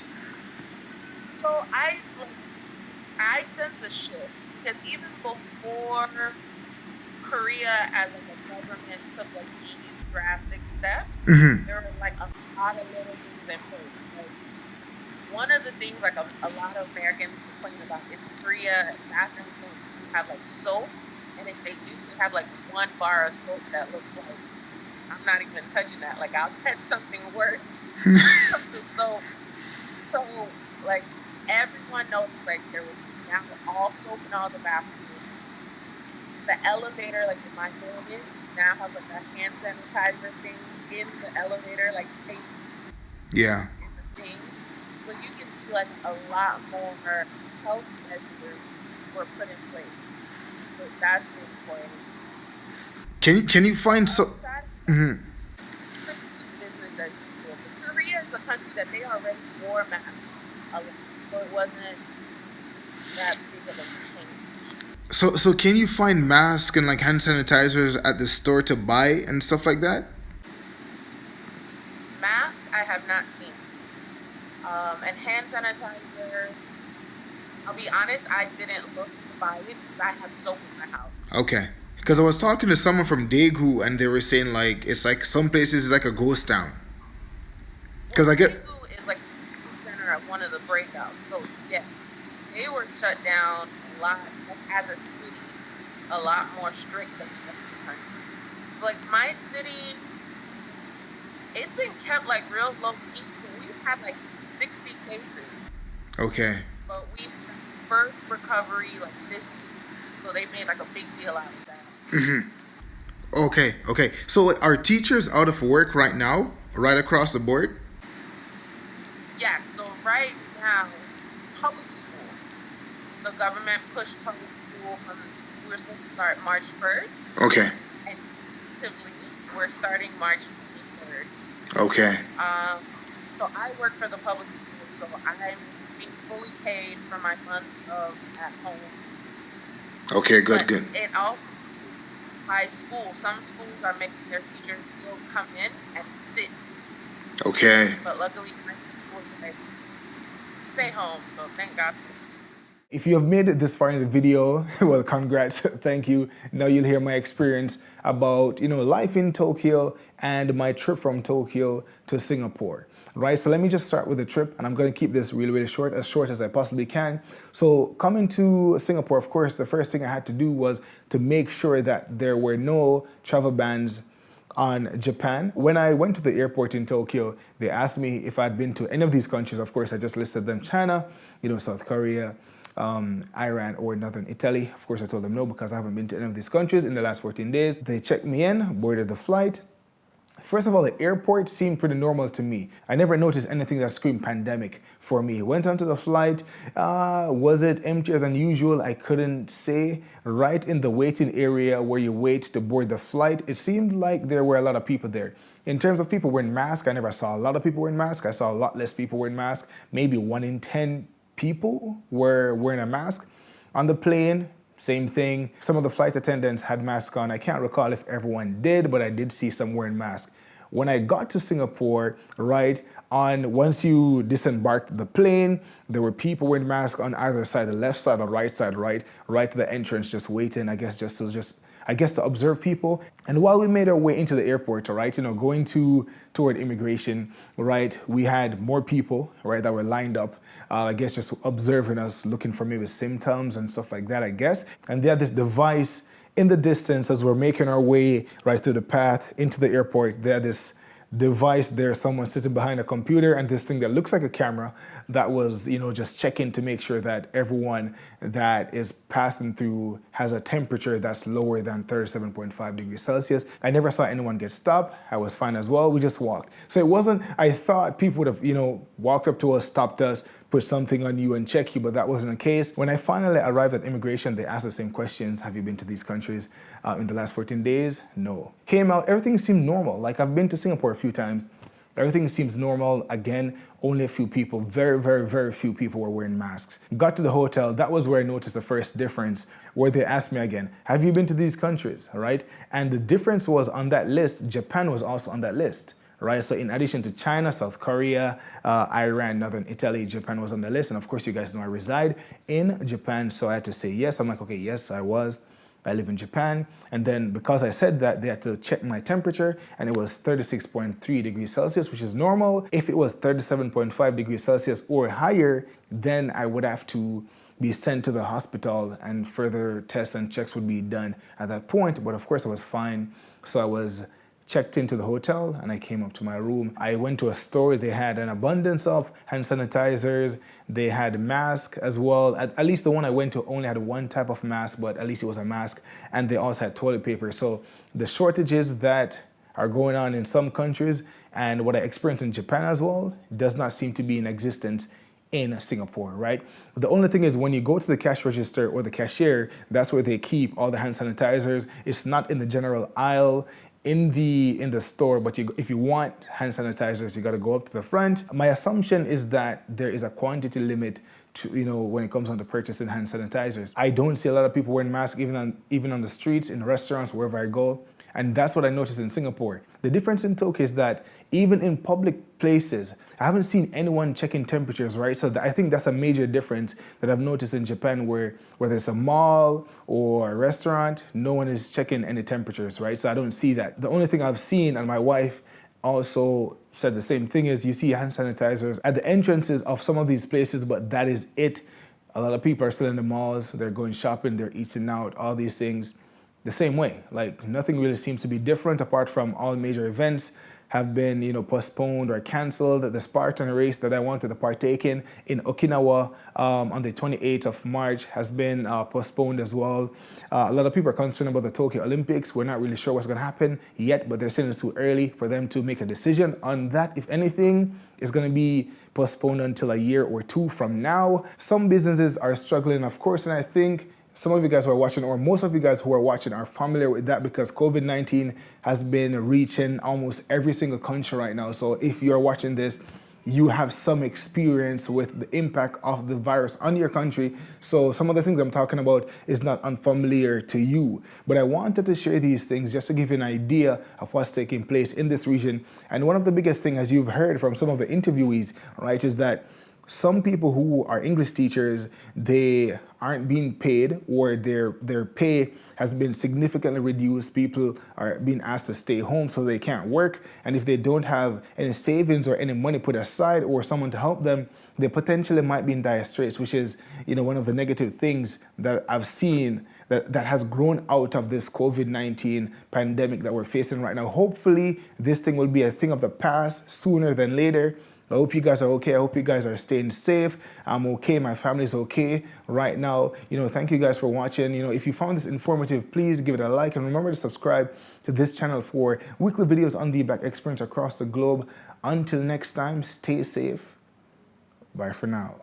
So I sense a shift because even before Korea as like a government took like these drastic steps, there were like a lot of little things in place. Like one of the things like a lot of Americans complain about is Korea bathroom clean. have like soap, and if they do, they have like one bar of soap that looks like, I'm not even touching that. Like I'll touch something worse. So like everyone noticed like there was now all soap in all the bathrooms. The elevator, like in my building, now has like a hand sanitizer thing in the elevator, like tapes. Yeah. In the thing. So you can see like a lot more health measures were put in place. So that's really important. Can you find so? Mm-hmm. Business as usual. But Korea is a country that they already wore masks a lot, so it wasn't that big of a change. So can you find masks and like hand sanitizers at the store to buy and stuff like that? Masks I have not seen. And hand sanitizer, I'll be honest, I didn't look to buy it because I have soap in my house. Okay. Because I was talking to someone from Daegu and they were saying like it's like some places is like a ghost town. Because I get Daegu is like the center of one of the breakouts. So yeah, they were shut down a lot as a city, a lot more strict than the rest of the country. So like my city, it's been kept like real low key. We've had like 60 cases. okay. But we first recovery like this week, so they made like a big deal out of that. Mm-hmm. Okay. So are teachers out of work right now, right across the board? Yes. So right now, public school. The government pushed public school from we were supposed to start March 1st. Okay. And tentatively, we're starting March 23rd. Okay. So I work for the public school, so I'm being fully paid for my month of at home. Okay, good. It all by school. Some schools are making their teachers still come in and sit. Okay. But luckily, my school was like, stay home. So thank God. If you have made it this far in the video, well, congrats, thank you. Now you'll hear my experience about, life in Tokyo and my trip from Tokyo to Singapore. Right, so let me just start with the trip, and I'm going to keep this really short as I possibly can. So coming to Singapore, of course, the first thing I had to do was to make sure that there were no travel bans on Japan. When I went to the airport in Tokyo, they asked me if I'd been to any of these countries. Of course, I just listed them: China, South Korea, Iran, or Northern Italy. Of course, I told them no because I haven't been to any of these countries in the last 14 days. They checked me in, boarded the flight. First of all, the airport seemed pretty normal to me. I never noticed anything that screamed pandemic for me. Went onto the flight. Was it emptier than usual? I couldn't say. Right in the waiting area where you wait to board the flight, it seemed like there were a lot of people there. In terms of people wearing masks, I never saw a lot of people wearing masks. I saw a lot less people wearing masks. Maybe 1 in 10 people were wearing a mask. On the plane, same thing. Some of the flight attendants had masks on. I can't recall if everyone did, but I did see some wearing masks. When I got to Singapore, once you disembarked the plane, there were people wearing masks on either side, the left side, the right side, right to the entrance, just waiting, I guess, to observe people. And while we made our way into the airport, going toward immigration, we had more people, that were lined up, I guess just observing us, looking for maybe symptoms and stuff like that, I guess. And they had this device in the distance as we're making our way right through the path into the airport. They had this device there, someone sitting behind a computer, and this thing that looks like a camera that was, just checking to make sure that everyone that is passing through has a temperature that's lower than 37.5 degrees Celsius. I never saw anyone get stopped. I was fine as well. We just walked. So it wasn't, I thought people would have, walked up to us, stopped us, put something on you and check you, but that wasn't the case. When I finally arrived at immigration, they asked the same questions. Have you been to these countries in the last 14 days? No. Came out, everything seemed normal. Like I've been to Singapore a few times. Everything seems normal. Again, only a few people, very few people were wearing masks. Got to the hotel, that was where I noticed the first difference, where they asked me again, have you been to these countries, right? And the difference was on that list, Japan was also on that list. Right, so in addition to China, South Korea, Iran, Northern Italy, Japan was on the list. And of course, you guys know I reside in Japan, so I had to say yes. I'm like, okay, yes, I live in Japan. And then because I said that, they had to check my temperature, and it was 36.3 degrees Celsius, which is normal. If it was 37.5 degrees Celsius or higher, then I would have to be sent to the hospital and further tests and checks would be done at that point. But of course I was fine. So I was checked into the hotel and I came up to my room. I went to a store. They had an abundance of hand sanitizers. They had masks as well. At least the one I went to only had one type of mask, but at least it was a mask. And they also had toilet paper. So the shortages that are going on in some countries and what I experienced in Japan as well does not seem to be in existence in Singapore, right? The only thing is when you go to the cash register or the cashier, that's where they keep all the hand sanitizers. It's not in the general aisle in the store, but if you want hand sanitizers, you got to go up to the front. My assumption is that there is a quantity limit to, when it comes on to purchasing hand sanitizers. I don't see a lot of people wearing masks even on the streets, in restaurants, wherever I go. And that's what I noticed in Singapore. The difference in Tokyo is that even in public places, I haven't seen anyone checking temperatures, right? So I think that's a major difference that I've noticed in Japan, where whether it's a mall or a restaurant, no one is checking any temperatures, right? So I don't see that. The only thing I've seen, and my wife also said the same thing, is you see hand sanitizers at the entrances of some of these places, but that is it. A lot of people are still in the malls, they're going shopping, they're eating out, all these things the same way. Like nothing really seems to be different apart from all major events have been, postponed or canceled. The Spartan race that I wanted to partake in Okinawa on the 28th of March has been postponed as well. A lot of people are concerned about the Tokyo Olympics. We're not really sure what's going to happen yet, but they're saying it's too early for them to make a decision on that. If anything, it's going to be postponed until a year or two from now. Some businesses are struggling, of course, and I think some of you guys who are watching, or most of you guys who are watching, are familiar with that because COVID-19 has been reaching almost every single country right now. So if you're watching this, you have some experience with the impact of the virus on your country. So some of the things I'm talking about is not unfamiliar to you. But I wanted to share these things just to give you an idea of what's taking place in this region. And one of the biggest things, as you've heard from some of the interviewees, right, is that some people who are English teachers, they aren't being paid, or their pay has been significantly reduced. People are being asked to stay home so they can't work. And if they don't have any savings or any money put aside or someone to help them, they potentially might be in dire straits, which is, one of the negative things that I've seen that has grown out of this COVID-19 pandemic that we're facing right now. Hopefully, this thing will be a thing of the past sooner than later. I hope you guys are okay. I hope you guys are staying safe. I'm okay. My family's okay right now. Thank you guys for watching. If you found this informative, please give it a like and remember to subscribe to this channel for weekly videos on the Black experience across the globe. Until next time, stay safe. Bye for now.